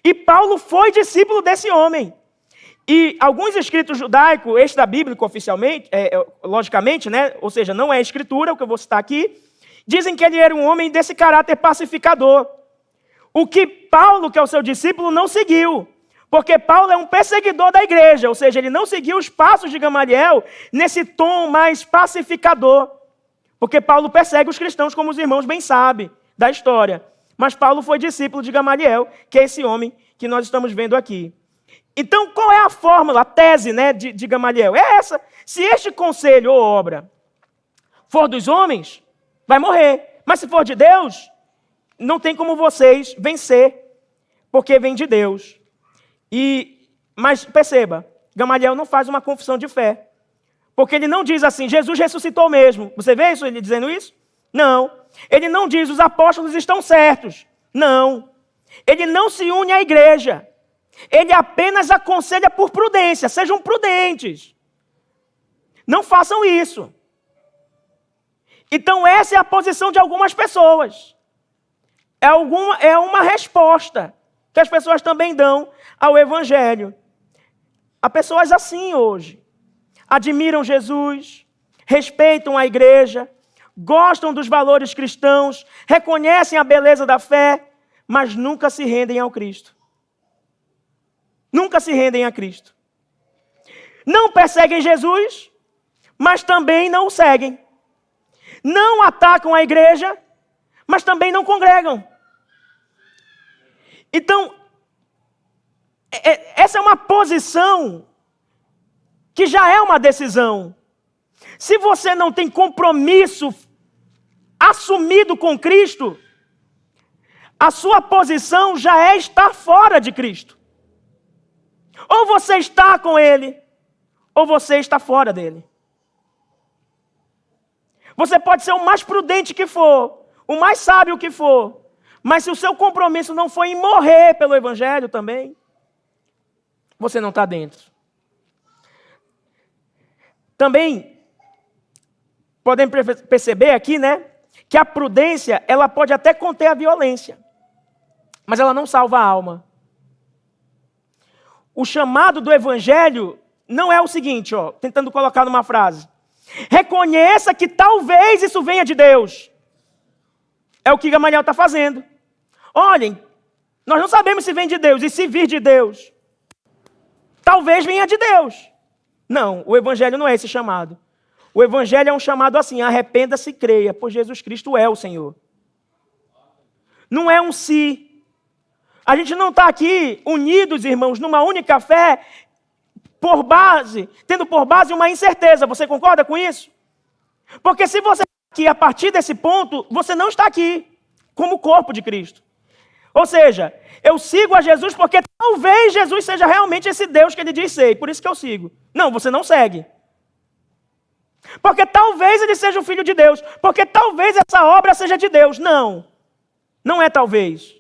E Paulo foi discípulo desse homem. E alguns escritos judaicos, extra-bíblicos oficialmente, logicamente, né? Ou seja, não é escritura, o que eu vou citar aqui, dizem que ele era um homem desse caráter pacificador. O que Paulo, que é o seu discípulo, não seguiu. Porque Paulo é um perseguidor da igreja, ou seja, ele não seguiu os passos de Gamaliel nesse tom mais pacificador. Porque Paulo persegue os cristãos, como os irmãos bem sabem da história. Mas Paulo foi discípulo de Gamaliel, que é esse homem que nós estamos vendo aqui. Então, qual é a fórmula, a tese, né, de Gamaliel? É essa. Se este conselho ou obra for dos homens, vai morrer. Mas se for de Deus, não tem como vocês vencer, porque vem de Deus. Mas perceba, Gamaliel não faz uma confissão de fé. Porque ele não diz assim, Jesus ressuscitou mesmo. Você vê isso, ele dizendo isso? Não. Ele não diz, os apóstolos estão certos. Não. Ele não se une à igreja. Ele apenas aconselha por prudência. Sejam prudentes. Não façam isso. Então essa é a posição de algumas pessoas. É uma resposta que as pessoas também dão ao Evangelho. Há pessoas assim hoje. Admiram Jesus, respeitam a igreja, gostam dos valores cristãos, reconhecem a beleza da fé, mas nunca se rendem ao Cristo. Nunca se rendem a Cristo. Não perseguem Jesus, mas também não o seguem. Não atacam a igreja, mas também não congregam. Então, essa é uma posição que já é uma decisão. Se você não tem compromisso assumido com Cristo, a sua posição já é estar fora de Cristo. Ou você está com Ele, ou você está fora dele. Você pode ser o mais prudente que for, o mais sábio que for, mas se o seu compromisso não for em morrer pelo Evangelho também, você não está dentro. Também podem perceber aqui, né, que a prudência, ela pode até conter a violência, mas ela não salva a alma. O chamado do Evangelho não é o seguinte, tentando colocar numa frase. Reconheça que talvez isso venha de Deus. É o que Gamaliel está fazendo. Olhem, nós não sabemos se vem de Deus e se vir de Deus. Talvez venha de Deus. Não, o Evangelho não é esse chamado. O Evangelho é um chamado assim, arrependa-se e creia, pois Jesus Cristo é o Senhor. Não é um se. A gente não está aqui unidos, irmãos, numa única fé, tendo por base uma incerteza. Você concorda com isso? Porque se você está aqui a partir desse ponto, você não está aqui como corpo de Cristo. Ou seja, eu sigo a Jesus porque talvez Jesus seja realmente esse Deus que ele diz ser, por isso que eu sigo. Não, você não segue. Porque talvez ele seja o Filho de Deus, porque talvez essa obra seja de Deus. Não, não é talvez.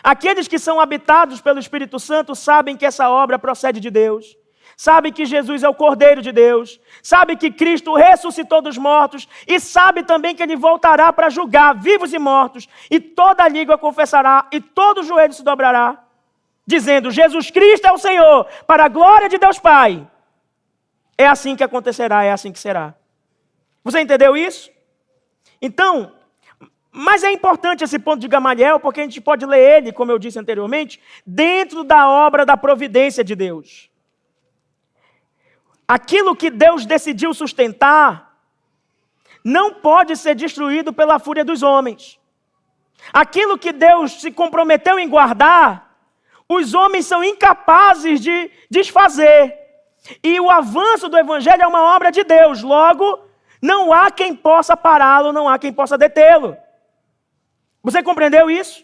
Aqueles que são habitados pelo Espírito Santo sabem que essa obra procede de Deus. Sabe que Jesus é o Cordeiro de Deus, sabe que Cristo ressuscitou dos mortos e sabe também que Ele voltará para julgar vivos e mortos, e toda língua confessará e todo joelho se dobrará, dizendo, Jesus Cristo é o Senhor, para a glória de Deus Pai. É assim que acontecerá, é assim que será. Você entendeu isso? Então, mas é importante esse ponto de Gamaliel, porque a gente pode ler ele, como eu disse anteriormente, dentro da obra da providência de Deus. Aquilo que Deus decidiu sustentar não pode ser destruído pela fúria dos homens. Aquilo que Deus se comprometeu em guardar, os homens são incapazes de desfazer. E o avanço do Evangelho é uma obra de Deus. Logo, não há quem possa pará-lo, não há quem possa detê-lo. Você compreendeu isso?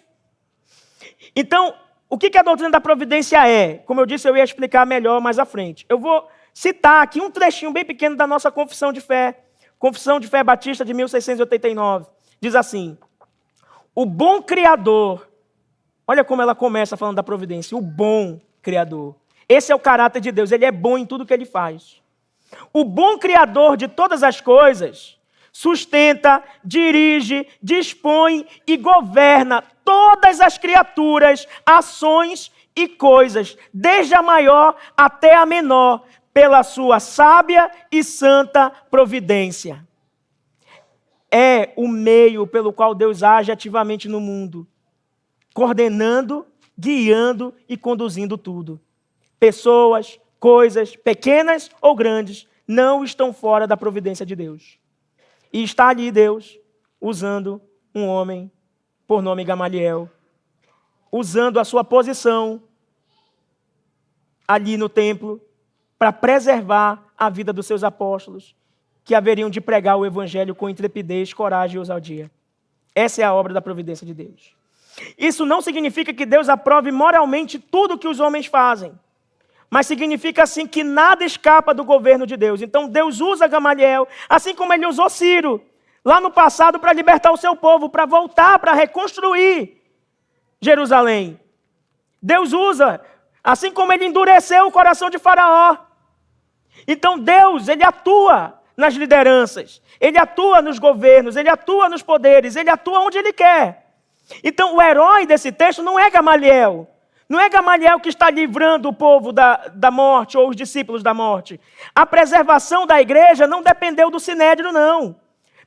Então, o que a doutrina da providência é? Como eu disse, eu ia explicar melhor mais à frente. Eu vou citar aqui um trechinho bem pequeno da nossa Confissão de Fé Batista de 1689. Diz assim: o bom Criador, olha como ela começa falando da providência, o bom Criador. Esse é o caráter de Deus, ele é bom em tudo que ele faz. O bom Criador de todas as coisas sustenta, dirige, dispõe e governa todas as criaturas, ações e coisas, desde a maior até a menor, pela sua sábia e santa providência. É o meio pelo qual Deus age ativamente no mundo, coordenando, guiando e conduzindo tudo. Pessoas, coisas, pequenas ou grandes, não estão fora da providência de Deus. E está ali Deus, usando um homem por nome Gamaliel, usando a sua posição ali no templo para preservar a vida dos seus apóstolos, que haveriam de pregar o evangelho com intrepidez, coragem e ousadia. Essa é a obra da providência de Deus. Isso não significa que Deus aprove moralmente tudo que os homens fazem, mas significa assim que nada escapa do governo de Deus. Então Deus usa Gamaliel, assim como ele usou Ciro, lá no passado, para libertar o seu povo, para voltar, para reconstruir Jerusalém. Deus usa, assim como ele endureceu o coração de Faraó. Então Deus, ele atua nas lideranças, ele atua nos governos, ele atua nos poderes, ele atua onde ele quer. Então o herói desse texto não é Gamaliel. Não é Gamaliel que está livrando o povo da morte ou os discípulos da morte. A preservação da igreja não dependeu do Sinédrio, não.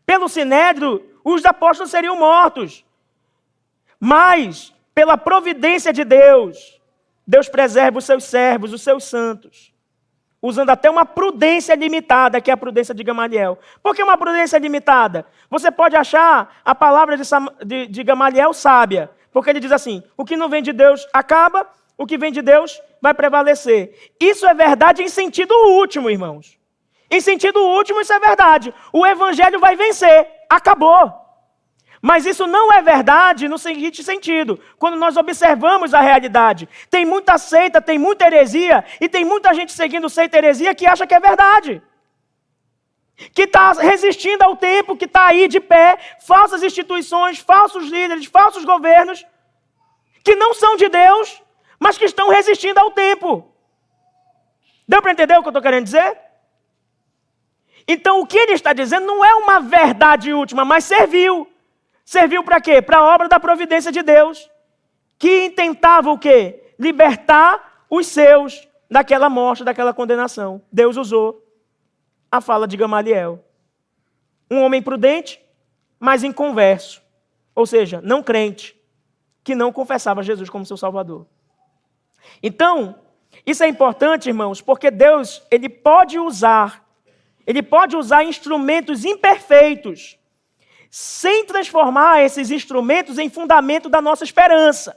Pelo Sinédrio, os apóstolos seriam mortos. Mas, pela providência de Deus, Deus preserva os seus servos, os seus santos, usando até uma prudência limitada, que é a prudência de Gamaliel. Por que uma prudência limitada? Você pode achar a palavra de Gamaliel sábia, porque ele diz assim: o que não vem de Deus acaba, o que vem de Deus vai prevalecer. Isso é verdade em sentido último, irmãos. Em sentido último, isso é verdade. O evangelho vai vencer, acabou. Mas isso não é verdade no seguinte sentido: quando nós observamos a realidade, tem muita seita, tem muita heresia, e tem muita gente seguindo seita e heresia que acha que é verdade. Que está resistindo ao tempo, que está aí de pé, falsas instituições, falsos líderes, falsos governos, que não são de Deus, mas que estão resistindo ao tempo. Deu para entender o que eu estou querendo dizer? Então o que ele está dizendo não é uma verdade última, mas serviu. Serviu para quê? Para a obra da providência de Deus, que intentava o quê? Libertar os seus daquela morte, daquela condenação. Deus usou a fala de Gamaliel. Um homem prudente, mas inconverso. Ou seja, não crente, que não confessava Jesus como seu Salvador. Então, isso é importante, irmãos, porque Deus, ele pode usar instrumentos imperfeitos, sem transformar esses instrumentos em fundamento da nossa esperança.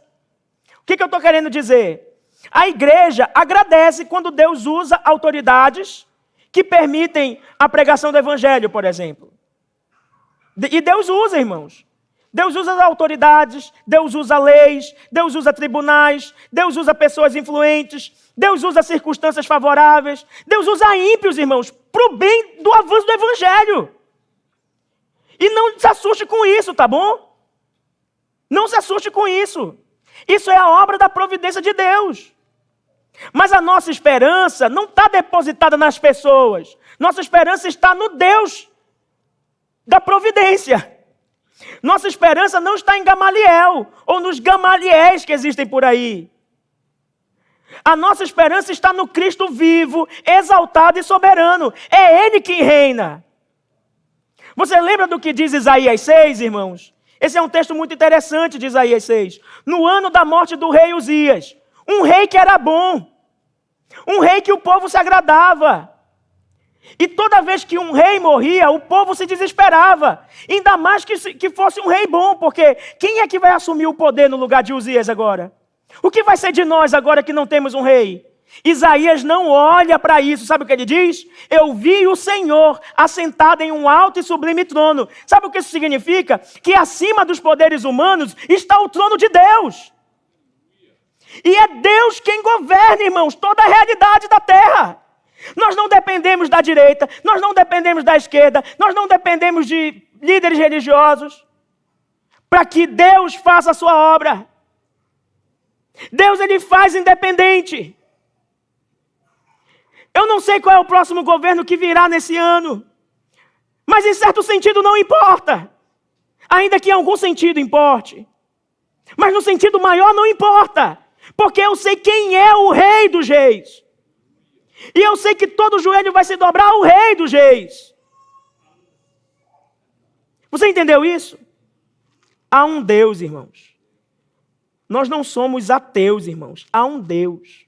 O que eu estou querendo dizer? A igreja agradece quando Deus usa autoridades que permitem a pregação do evangelho, por exemplo. E Deus usa, irmãos. Deus usa as autoridades, Deus usa leis, Deus usa tribunais, Deus usa pessoas influentes, Deus usa circunstâncias favoráveis, Deus usa ímpios, irmãos, para o bem do avanço do evangelho. E não se assuste com isso, tá bom? Não se assuste com isso. Isso é a obra da providência de Deus. Mas a nossa esperança não está depositada nas pessoas. Nossa esperança está no Deus da providência. Nossa esperança não está em Gamaliel ou nos Gamaliéis que existem por aí. A nossa esperança está no Cristo vivo, exaltado e soberano. É Ele quem reina. Você lembra do que diz Isaías 6, irmãos? Esse é um texto muito interessante de Isaías 6. No ano da morte do rei Uzias, um rei que era bom, um rei que o povo se agradava. E toda vez que um rei morria, o povo se desesperava. Ainda mais que fosse um rei bom, porque quem é que vai assumir o poder no lugar de Uzias agora? O que vai ser de nós agora que não temos um rei? Isaías não olha para isso. Sabe o que ele diz? Eu vi o Senhor assentado em um alto e sublime trono. Sabe o que isso significa? Que acima dos poderes humanos está o trono de Deus. E é Deus quem governa, irmãos, toda a realidade da terra. Nós não dependemos da direita, nós não dependemos da esquerda, nós não dependemos de líderes religiosos para que Deus faça a sua obra. Deus, ele faz independente. Eu não sei qual é o próximo governo que virá nesse ano, mas em certo sentido não importa. Ainda que em algum sentido importe. Mas no sentido maior não importa. Porque eu sei quem é o Rei dos Reis. E eu sei que todo joelho vai se dobrar ao Rei dos Reis. Você entendeu isso? Há um Deus, irmãos. Nós não somos ateus, irmãos. Há um Deus.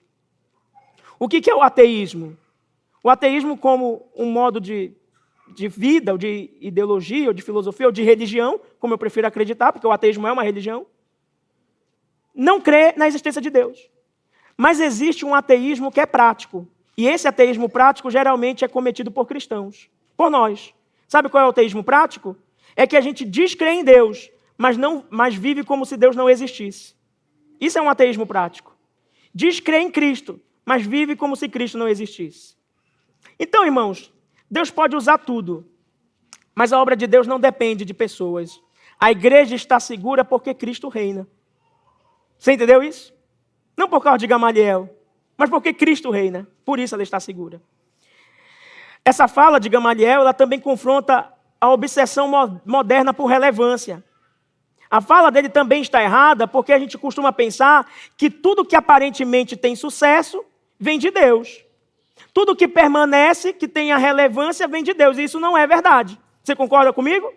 O que é o ateísmo? O ateísmo como um modo de vida, ou de ideologia, ou de filosofia, ou de religião, como eu prefiro acreditar, porque o ateísmo é uma religião, não crê na existência de Deus. Mas existe um ateísmo que é prático. E esse ateísmo prático geralmente é cometido por cristãos, por nós. Sabe qual é o ateísmo prático? É que a gente diz crer em Deus, mas vive como se Deus não existisse. Isso é um ateísmo prático. Diz crer em Cristo, mas vive como se Cristo não existisse. Então, irmãos, Deus pode usar tudo, mas a obra de Deus não depende de pessoas. A igreja está segura porque Cristo reina. Você entendeu isso? Não por causa de Gamaliel, mas porque Cristo reina. Por isso ela está segura. Essa fala de Gamaliel, ela também confronta a obsessão moderna por relevância. A fala dele também está errada porque a gente costuma pensar que tudo que aparentemente tem sucesso vem de Deus. Tudo que permanece, que tem a relevância, vem de Deus. E isso não é verdade. Você concorda comigo?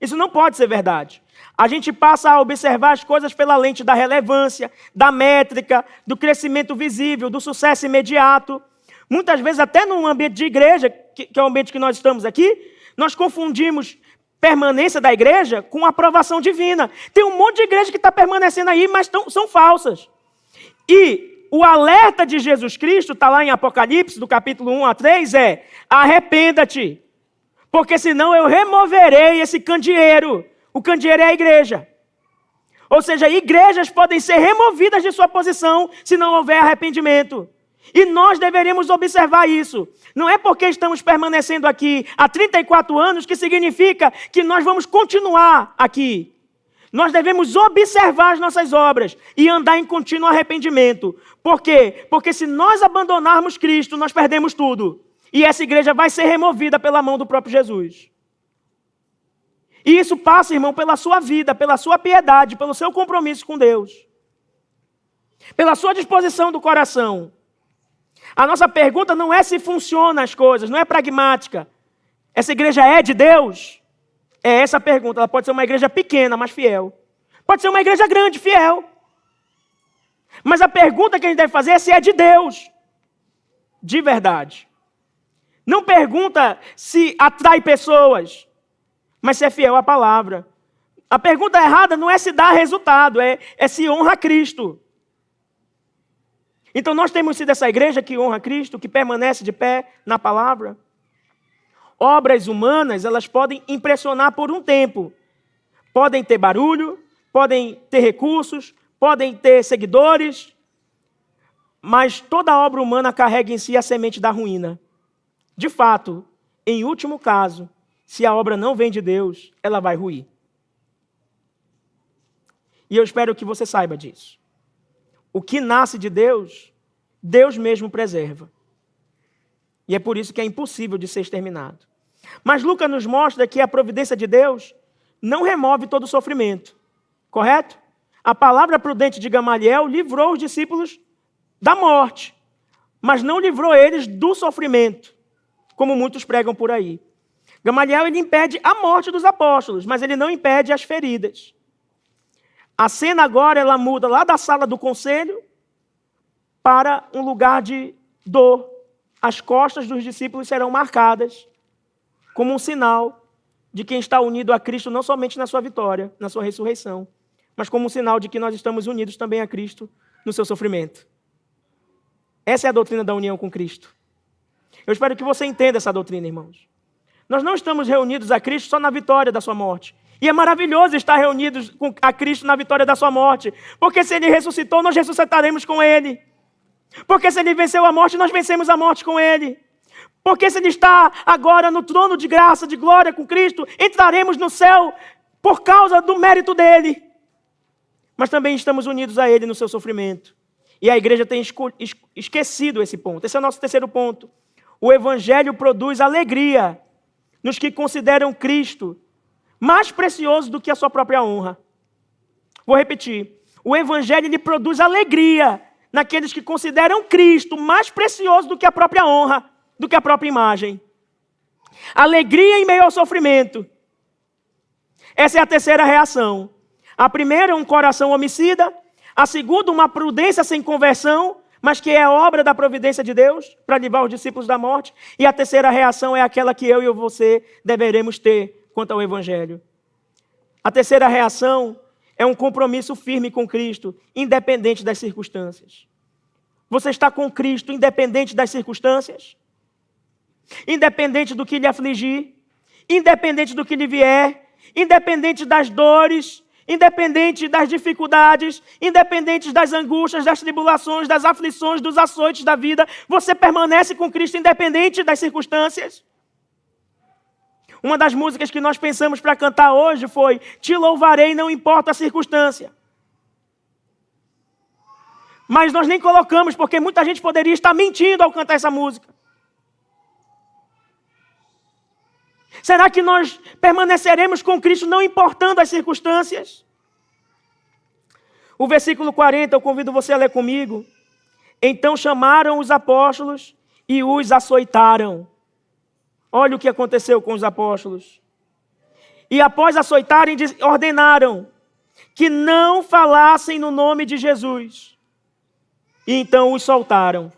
Isso não pode ser verdade. A gente passa a observar as coisas pela lente da relevância, da métrica, do crescimento visível, do sucesso imediato. Muitas vezes, até num ambiente de igreja, que é o ambiente que nós estamos aqui, nós confundimos permanência da igreja com aprovação divina. Tem um monte de igreja que está permanecendo aí, mas são falsas. E o alerta de Jesus Cristo, está lá em Apocalipse, do capítulo 1 a 3, é: arrependa-te, porque senão eu removerei esse candeeiro. O candeeiro é a igreja. Ou seja, igrejas podem ser removidas de sua posição se não houver arrependimento. E nós deveríamos observar isso. Não é porque estamos permanecendo aqui há 34 anos que significa que nós vamos continuar aqui. Nós devemos observar as nossas obras e andar em contínuo arrependimento. Por quê? Porque se nós abandonarmos Cristo, nós perdemos tudo. E essa igreja vai ser removida pela mão do próprio Jesus. E isso passa, irmão, pela sua vida, pela sua piedade, pelo seu compromisso com Deus. Pela sua disposição do coração. A nossa pergunta não é se funcionam as coisas, não é pragmática. Essa igreja é de Deus? É essa a pergunta. Ela pode ser uma igreja pequena, mas fiel. Pode ser uma igreja grande, fiel. Mas a pergunta que a gente deve fazer é se é de Deus. De verdade. Não pergunta se atrai pessoas, mas se é fiel à palavra. A pergunta errada não é se dá resultado, é se honra Cristo. Então nós temos sido essa igreja que honra Cristo, que permanece de pé na palavra. Obras humanas, elas podem impressionar por um tempo. Podem ter barulho, podem ter recursos, podem ter seguidores, mas toda obra humana carrega em si a semente da ruína. De fato, em último caso, se a obra não vem de Deus, ela vai ruir. E eu espero que você saiba disso. O que nasce de Deus, Deus mesmo preserva. E é por isso que é impossível de ser exterminado. Mas Lucas nos mostra que a providência de Deus não remove todo o sofrimento. Correto? A palavra prudente de Gamaliel livrou os discípulos da morte, mas não livrou eles do sofrimento, como muitos pregam por aí. Gamaliel, ele impede a morte dos apóstolos, mas ele não impede as feridas. A cena agora, ela muda lá da sala do conselho para um lugar de dor. As costas dos discípulos serão marcadas como um sinal de quem está unido a Cristo, não somente na sua vitória, na sua ressurreição, mas como um sinal de que nós estamos unidos também a Cristo no seu sofrimento. Essa é a doutrina da união com Cristo. Eu espero que você entenda essa doutrina, irmãos. Nós não estamos reunidos a Cristo só na vitória da sua morte. E é maravilhoso estar reunidos com a Cristo na vitória da sua morte. Porque se Ele ressuscitou, nós ressuscitaremos com Ele. Porque se Ele venceu a morte, nós vencemos a morte com Ele. Porque se Ele está agora no trono de graça, de glória com Cristo, entraremos no céu por causa do mérito dEle. Mas também estamos unidos a Ele no seu sofrimento. E a igreja tem esquecido esse ponto. Esse é o nosso terceiro ponto. O Evangelho produz alegria nos que consideram Cristo mais precioso do que a sua própria honra. Vou repetir. O Evangelho ele produz alegria naqueles que consideram Cristo mais precioso do que a própria honra, do que a própria imagem. Alegria em meio ao sofrimento. Essa é a terceira reação. A primeira é um coração homicida. A segunda, uma prudência sem conversão, mas que é obra da providência de Deus para livrar os discípulos da morte. E a terceira reação é aquela que eu e você deveremos ter quanto ao Evangelho. A terceira reação é um compromisso firme com Cristo, independente das circunstâncias. Você está com Cristo independente das circunstâncias? Independente do que lhe afligir? Independente do que lhe vier? Independente das dores? Independente das dificuldades, independente das angústias, das tribulações, das aflições, dos açoites da vida, você permanece com Cristo independente das circunstâncias? Uma das músicas que nós pensamos para cantar hoje foi Te louvarei, não importa a circunstância. Mas nós nem colocamos, porque muita gente poderia estar mentindo ao cantar essa música. Será que nós permaneceremos com Cristo não importando as circunstâncias? O versículo 40, eu convido você a ler comigo. Então chamaram os apóstolos e os açoitaram. Olha o que aconteceu com os apóstolos. E após açoitarem, ordenaram que não falassem no nome de Jesus. E então os soltaram.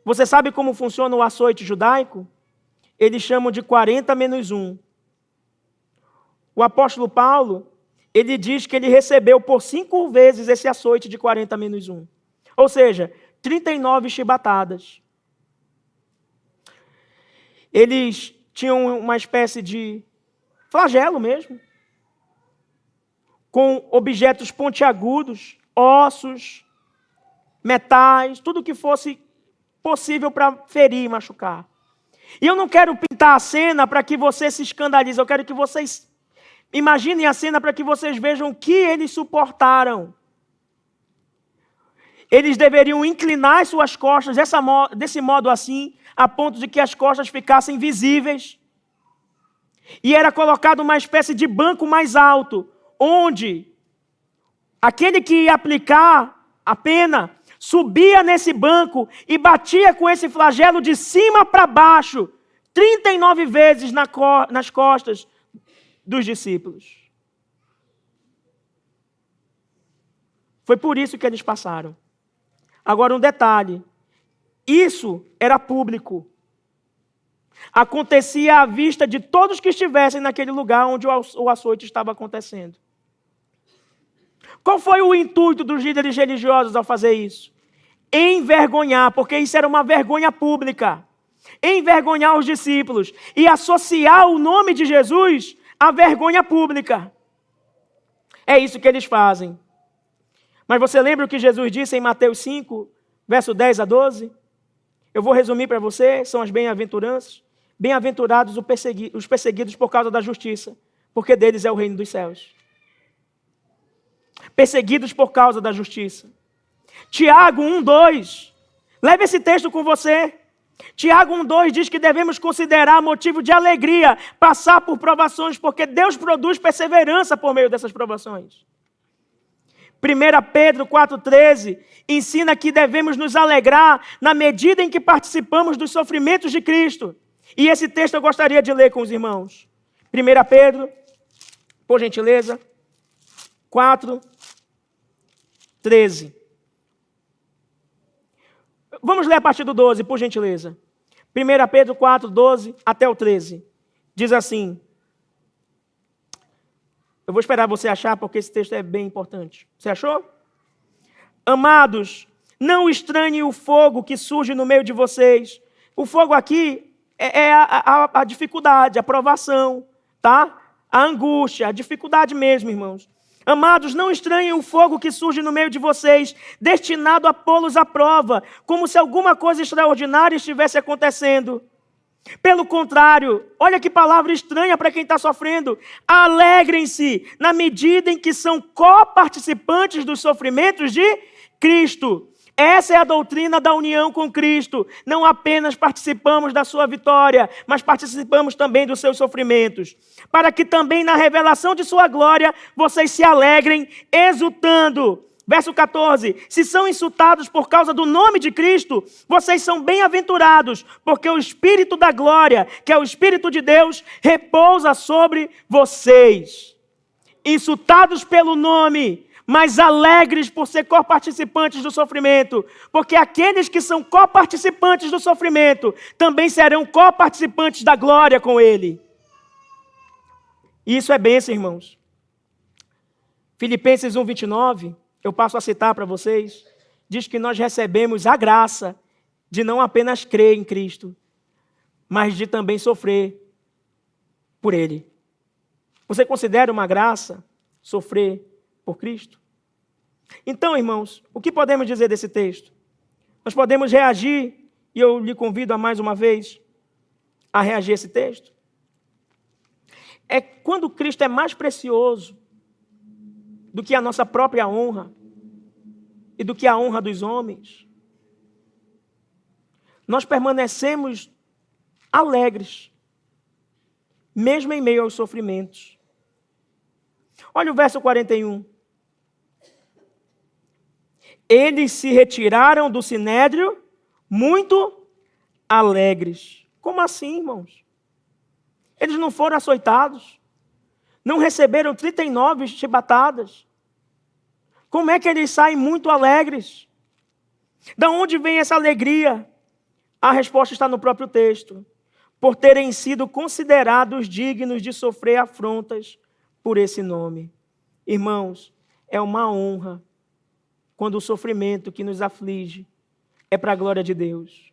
Você sabe como funciona o açoite judaico? Eles chamam de 40 menos 1. O apóstolo Paulo, ele diz que ele recebeu por 5 vezes esse açoite de 40 menos 1. Ou seja, 39 chibatadas. Eles tinham uma espécie de flagelo mesmo, com objetos pontiagudos, ossos, metais, tudo que fosse possível para ferir e machucar. E eu não quero pintar a cena para que você se escandalize, eu quero que vocês imaginem a cena para que vocês vejam o que eles suportaram. Eles deveriam inclinar suas costas desse modo assim, a ponto de que as costas ficassem visíveis. E era colocado uma espécie de banco mais alto, onde aquele que ia aplicar a pena subia nesse banco e batia com esse flagelo de cima para baixo, 39 vezes nas costas dos discípulos. Foi por isso que eles passaram. Agora um detalhe, isso era público. Acontecia à vista de todos que estivessem naquele lugar onde o açoite estava acontecendo. Qual foi o intuito dos líderes religiosos ao fazer isso? Envergonhar, porque isso era uma vergonha pública. Envergonhar os discípulos e associar o nome de Jesus à vergonha pública. É isso que eles fazem. Mas você lembra o que Jesus disse em Mateus 5, verso 10 a 12? Eu vou resumir para você, são as bem-aventuranças. Bem-aventurados os perseguidos por causa da justiça, porque deles é o reino dos céus. Perseguidos por causa da justiça. Tiago 1:2. Leve esse texto com você. Tiago 1:2 diz que devemos considerar motivo de alegria passar por provações, porque Deus produz perseverança por meio dessas provações. 1 Pedro 4:13 ensina que devemos nos alegrar na medida em que participamos dos sofrimentos de Cristo. E esse texto eu gostaria de ler com os irmãos. 1 Pedro, por gentileza, 4:13. Vamos ler a partir do 12, por gentileza. 1 Pedro 4:12 até o 13. Diz assim. Eu vou esperar você achar, porque esse texto é bem importante. Você achou? Amados, não estranhem o fogo que surge no meio de vocês. O fogo aqui é a dificuldade, a provação, tá? a angústia, a dificuldade mesmo, irmãos. Amados, não estranhem o fogo que surge no meio de vocês, destinado a pô-los à prova, como se alguma coisa extraordinária estivesse acontecendo. Pelo contrário, olha que palavra estranha para quem está sofrendo. Alegrem-se na medida em que são coparticipantes dos sofrimentos de Cristo. Essa é a doutrina da união com Cristo. Não apenas participamos da sua vitória, mas participamos também dos seus sofrimentos. Para que também na revelação de sua glória vocês se alegrem, exultando. Verso 14, se são insultados por causa do nome de Cristo, vocês são bem-aventurados, porque o Espírito da glória, que é o Espírito de Deus, repousa sobre vocês. Insultados pelo nome, mas alegres por ser coparticipantes do sofrimento, porque aqueles que são coparticipantes do sofrimento, também serão coparticipantes da glória com Ele. Isso é bênção, irmãos. Filipenses 1:29, eu passo a citar para vocês, diz que nós recebemos a graça de não apenas crer em Cristo, mas de também sofrer por Ele. Você considera uma graça sofrer por Cristo? Então, irmãos, o que podemos dizer desse texto? Nós podemos reagir, e eu lhe convido a mais uma vez a reagir a esse texto. É quando Cristo é mais precioso do que a nossa própria honra e do que a honra dos homens, nós permanecemos alegres, mesmo em meio aos sofrimentos. Olha o verso 41. Eles se retiraram do sinédrio muito alegres. Como assim, irmãos? Eles não foram açoitados, não receberam 39 chibatadas. Como é que eles saem muito alegres? Da onde vem essa alegria? A resposta está no próprio texto. Por terem sido considerados dignos de sofrer afrontas por esse nome. Irmãos, é uma honra quando o sofrimento que nos aflige é para a glória de Deus.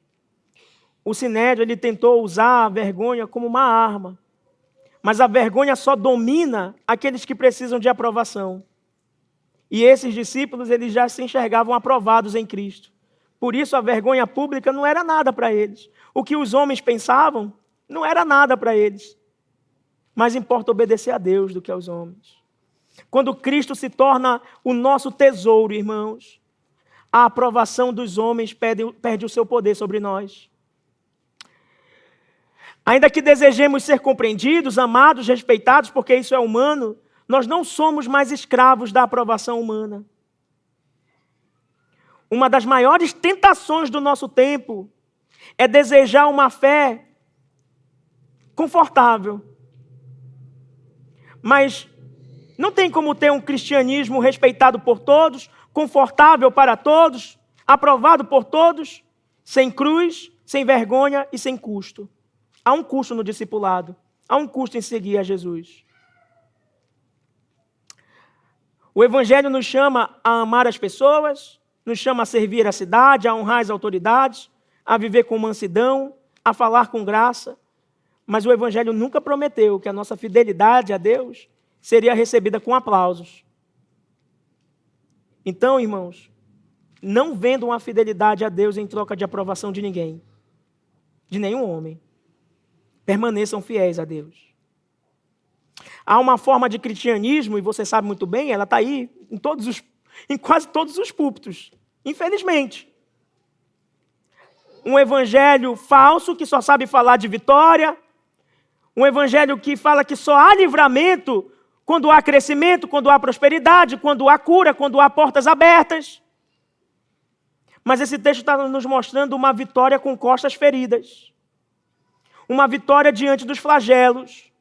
O Sinédrio, ele tentou usar a vergonha como uma arma, mas a vergonha só domina aqueles que precisam de aprovação. E esses discípulos, eles já se enxergavam aprovados em Cristo. Por isso a vergonha pública não era nada para eles. O que os homens pensavam não era nada para eles. Mais importa obedecer a Deus do que aos homens. Quando Cristo se torna o nosso tesouro, irmãos, a aprovação dos homens perde o seu poder sobre nós. Ainda que desejemos ser compreendidos, amados, respeitados, porque isso é humano, nós não somos mais escravos da aprovação humana. Uma das maiores tentações do nosso tempo é desejar uma fé confortável. Mas não tem como ter um cristianismo respeitado por todos, confortável para todos, aprovado por todos, sem cruz, sem vergonha e sem custo. Há um custo no discipulado, há um custo em seguir a Jesus. O Evangelho nos chama a amar as pessoas, nos chama a servir a cidade, a honrar as autoridades, a viver com mansidão, a falar com graça. Mas o Evangelho nunca prometeu que a nossa fidelidade a Deus seria recebida com aplausos. Então, irmãos, não vendam a fidelidade a Deus em troca de aprovação de ninguém, de nenhum homem. Permaneçam fiéis a Deus. Há uma forma de cristianismo, e você sabe muito bem, ela está aí em quase todos os púlpitos, infelizmente. Um evangelho falso que só sabe falar de vitória, um evangelho que fala que só há livramento quando há crescimento, quando há prosperidade, quando há cura, quando há portas abertas. Mas esse texto está nos mostrando uma vitória com costas feridas. Uma vitória diante dos flagelos.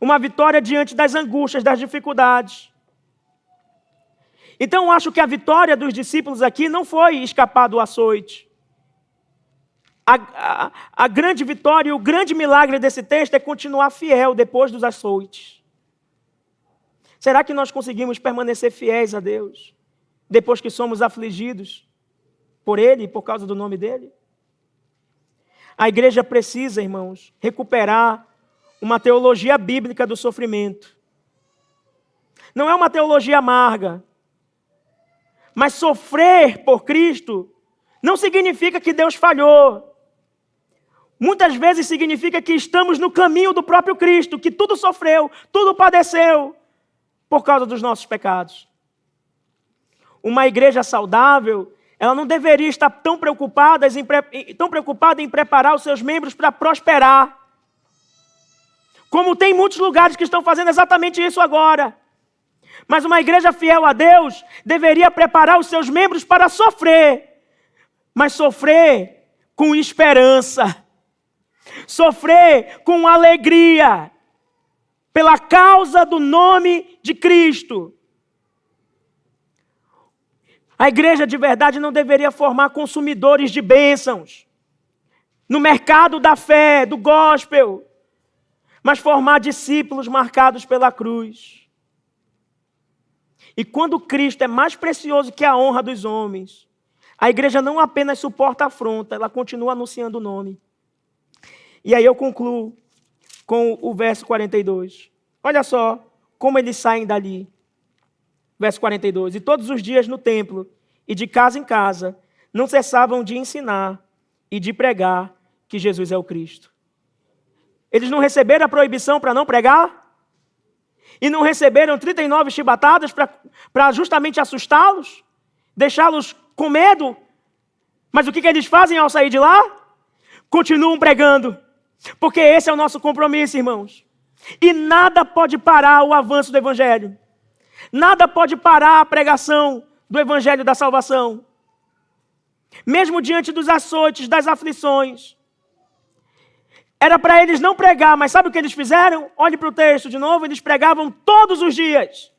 Uma vitória diante das angústias, das dificuldades. Então, eu acho que a vitória dos discípulos aqui não foi escapar do açoite. A grande vitória e o grande milagre desse texto é continuar fiel depois dos açoites. Será que nós conseguimos permanecer fiéis a Deus depois que somos afligidos por Ele e por causa do nome dEle? A igreja precisa, irmãos, recuperar uma teologia bíblica do sofrimento. Não é uma teologia amarga. Mas sofrer por Cristo não significa que Deus falhou. Muitas vezes significa que estamos no caminho do próprio Cristo, que tudo sofreu, tudo padeceu por causa dos nossos pecados. Uma igreja saudável, ela não deveria estar tão preocupada em preparar os seus membros para prosperar. Como tem muitos lugares que estão fazendo exatamente isso agora. Mas uma igreja fiel a Deus deveria preparar os seus membros para sofrer. Mas sofrer com esperança. Sofrer com alegria. Pela causa do nome de Cristo. A igreja de verdade não deveria formar consumidores de bênçãos. No mercado da fé, do gospel. Mas formar discípulos marcados pela cruz. E quando Cristo é mais precioso que a honra dos homens, a igreja não apenas suporta a afronta, ela continua anunciando o nome. E aí eu concluo com o verso 42. Olha só como eles saem dali. Verso 42. E todos os dias no templo e de casa em casa, não cessavam de ensinar e de pregar que Jesus é o Cristo. Eles não receberam a proibição para não pregar? E não receberam 39 chibatadas para justamente assustá-los? Deixá-los com medo? Mas o que eles fazem ao sair de lá? Continuam pregando. Porque esse é o nosso compromisso, irmãos. E nada pode parar o avanço do Evangelho. Nada pode parar a pregação do Evangelho da salvação. Mesmo diante dos açoites, das aflições. Era para eles não pregar, mas sabe o que eles fizeram? Olhe para o texto de novo, eles pregavam todos os dias.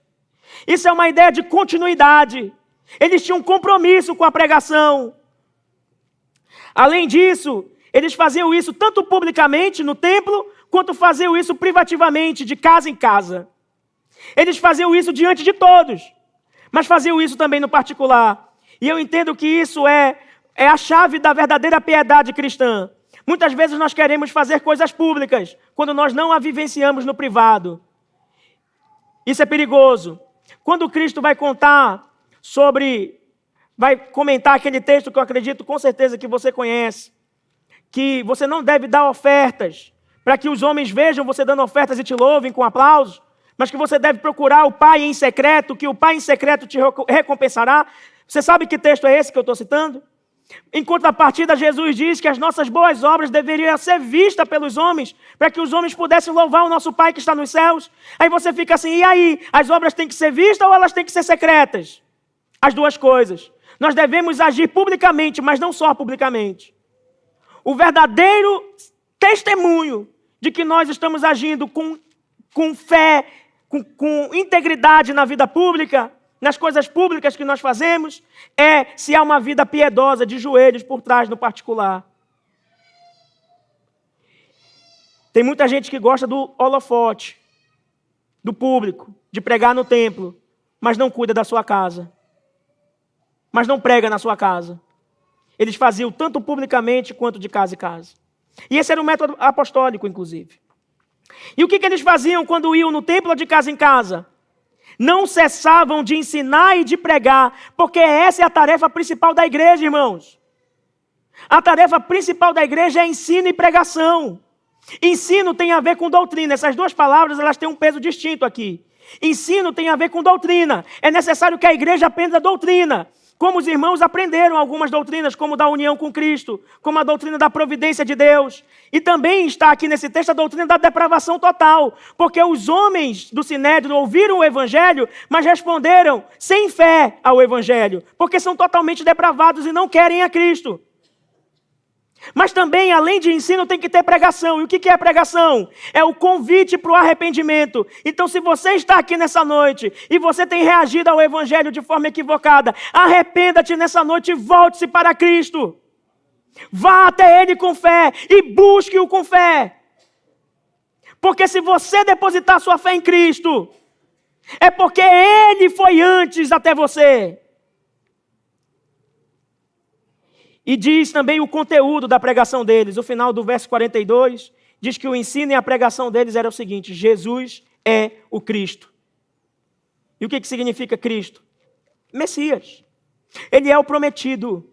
Isso é uma ideia de continuidade. Eles tinham um compromisso com a pregação. Além disso, eles faziam isso tanto publicamente no templo, quanto faziam isso privativamente, de casa em casa. Eles faziam isso diante de todos, mas faziam isso também no particular. E eu entendo que isso é a chave da verdadeira piedade cristã. Muitas vezes nós queremos fazer coisas públicas, quando nós não a vivenciamos no privado. Isso é perigoso. Quando Cristo vai comentar aquele texto que eu acredito com certeza que você conhece, que você não deve dar ofertas, para que os homens vejam você dando ofertas e te louvem com aplausos, mas que você deve procurar o Pai em secreto, que o Pai em secreto te recompensará. Você sabe que texto é esse que eu estou citando? Em contrapartida, Jesus diz que as nossas boas obras deveriam ser vistas pelos homens, para que os homens pudessem louvar o nosso Pai que está nos céus. Aí você fica assim, e aí? As obras têm que ser vistas ou elas têm que ser secretas? As duas coisas. Nós devemos agir publicamente, mas não só publicamente. O verdadeiro testemunho de que nós estamos agindo com fé, com integridade na vida pública, nas coisas públicas que nós fazemos, é se há uma vida piedosa de joelhos por trás no particular. Tem muita gente que gosta do holofote, do público, de pregar no templo, mas não cuida da sua casa. Mas não prega na sua casa. Eles faziam tanto publicamente quanto de casa em casa. E esse era o método apostólico, inclusive. E o que eles faziam quando iam no templo ou de casa em casa? Não cessavam de ensinar e de pregar, porque essa é a tarefa principal da igreja, irmãos. A tarefa principal da igreja é ensino e pregação. Ensino tem a ver com doutrina. Essas duas palavras, elas têm um peso distinto aqui. Ensino tem a ver com doutrina. É necessário que a igreja aprenda doutrina. Como os irmãos aprenderam algumas doutrinas, como da união com Cristo, como a doutrina da providência de Deus. E também está aqui nesse texto a doutrina da depravação total, porque os homens do Sinédrio ouviram o Evangelho, mas responderam sem fé ao Evangelho, porque são totalmente depravados e não querem a Cristo. Mas também, além de ensino, tem que ter pregação. E o que é pregação? É o convite para o arrependimento. Então, se você está aqui nessa noite e você tem reagido ao Evangelho de forma equivocada, arrependa-te nessa noite e volte-se para Cristo. Vá até Ele com fé e busque-o com fé. Porque se você depositar sua fé em Cristo, é porque Ele foi antes até você. E diz também o conteúdo da pregação deles. O final do verso 42 diz que o ensino e a pregação deles era o seguinte: Jesus é o Cristo. E o que significa Cristo? Messias. Ele é o prometido.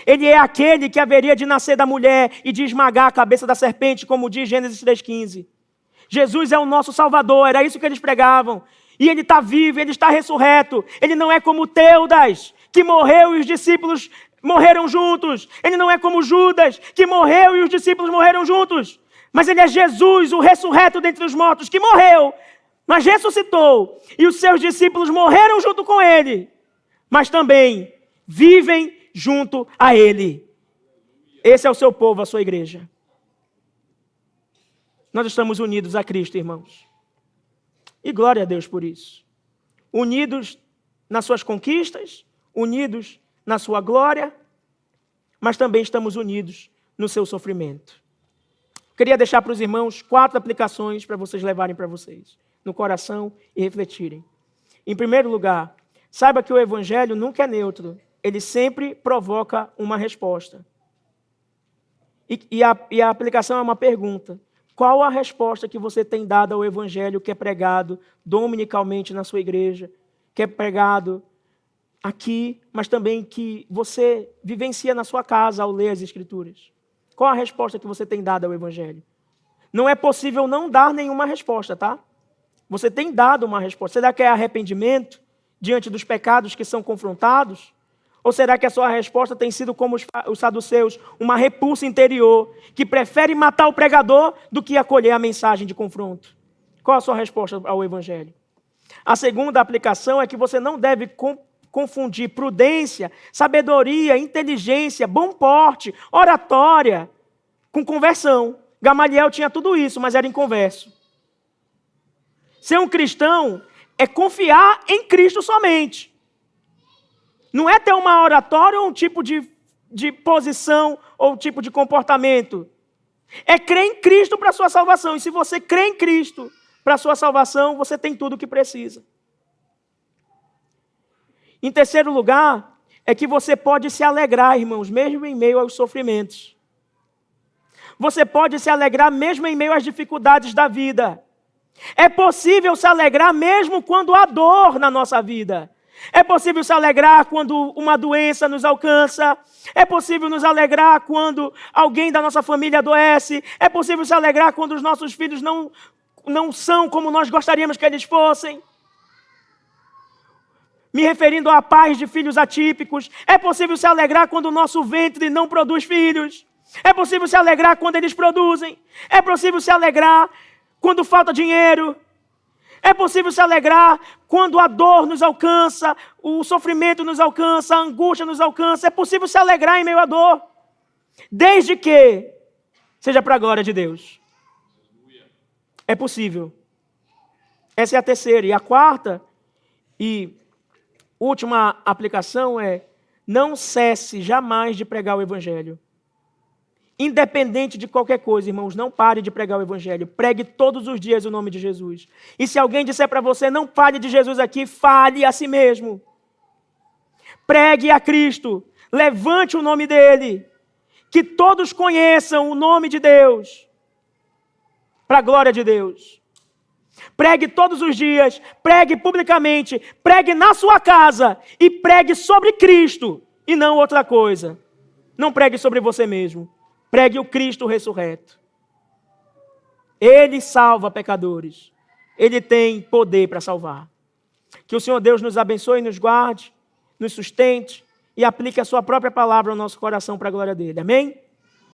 Ele é aquele que haveria de nascer da mulher e de esmagar a cabeça da serpente, como diz Gênesis 3,15. Jesus é o nosso Salvador, era isso que eles pregavam. E ele está vivo, ele está ressurreto. Ele não é como Teudas, que morreu e os discípulos morreram juntos. Ele não é como Judas, que morreu e os discípulos morreram juntos. Mas ele é Jesus, o ressurreto dentre os mortos, que morreu, mas ressuscitou. E os seus discípulos morreram junto com ele, mas também vivem junto a ele. Esse é o seu povo, a sua igreja. Nós estamos unidos a Cristo, irmãos. E glória a Deus por isso. Unidos nas suas conquistas, unidos na sua glória, mas também estamos unidos no seu sofrimento. Queria deixar para os irmãos 4 aplicações para vocês levarem para vocês, no coração e refletirem. Em primeiro lugar, saiba que o evangelho nunca é neutro. Ele sempre provoca uma resposta. E a aplicação é uma pergunta. Qual a resposta que você tem dado ao evangelho que é pregado dominicalmente na sua igreja, que é pregado aqui, mas também que você vivencia na sua casa ao ler as Escrituras? Qual a resposta que você tem dado ao evangelho? Não é possível não dar nenhuma resposta, tá? Você tem dado uma resposta. Será que é arrependimento diante dos pecados que são confrontados? Ou será que a sua resposta tem sido como os saduceus, uma repulsa interior, que prefere matar o pregador do que acolher a mensagem de confronto? Qual a sua resposta ao evangelho? A segunda aplicação é que você não deve confundir prudência, sabedoria, inteligência, bom porte, oratória, com conversão. Gamaliel tinha tudo isso, mas era inconverso. Ser um cristão é confiar em Cristo somente. Não é ter uma oratória ou um tipo de posição ou um tipo de comportamento. É crer em Cristo para a sua salvação. E se você crê em Cristo para a sua salvação, você tem tudo o que precisa. Em terceiro lugar, é que você pode se alegrar, irmãos, mesmo em meio aos sofrimentos. Você pode se alegrar mesmo em meio às dificuldades da vida. É possível se alegrar mesmo quando há dor na nossa vida. É possível se alegrar quando uma doença nos alcança. É possível nos alegrar quando alguém da nossa família adoece. É possível se alegrar quando os nossos filhos não são como nós gostaríamos que eles fossem. Me referindo a pais de filhos atípicos. É possível se alegrar quando o nosso ventre não produz filhos. É possível se alegrar quando eles produzem. É possível se alegrar quando falta dinheiro. É possível se alegrar quando a dor nos alcança, o sofrimento nos alcança, a angústia nos alcança. É possível se alegrar em meio à dor, desde que seja para a glória de Deus. É possível. Essa é a terceira. E a quarta e última aplicação é: não cesse jamais de pregar o evangelho. Independente de qualquer coisa, irmãos, não pare de pregar o evangelho. Pregue todos os dias o nome de Jesus. E se alguém disser para você, não fale de Jesus aqui, fale a si mesmo. Pregue a Cristo. Levante o nome dele. Que todos conheçam o nome de Deus. Para a glória de Deus. Pregue todos os dias. Pregue publicamente. Pregue na sua casa. E pregue sobre Cristo. E não outra coisa. Não pregue sobre você mesmo. Pregue o Cristo ressurreto. Ele salva pecadores. Ele tem poder para salvar. Que o Senhor Deus nos abençoe, nos guarde, nos sustente e aplique a sua própria palavra ao nosso coração para a glória dele. Amém?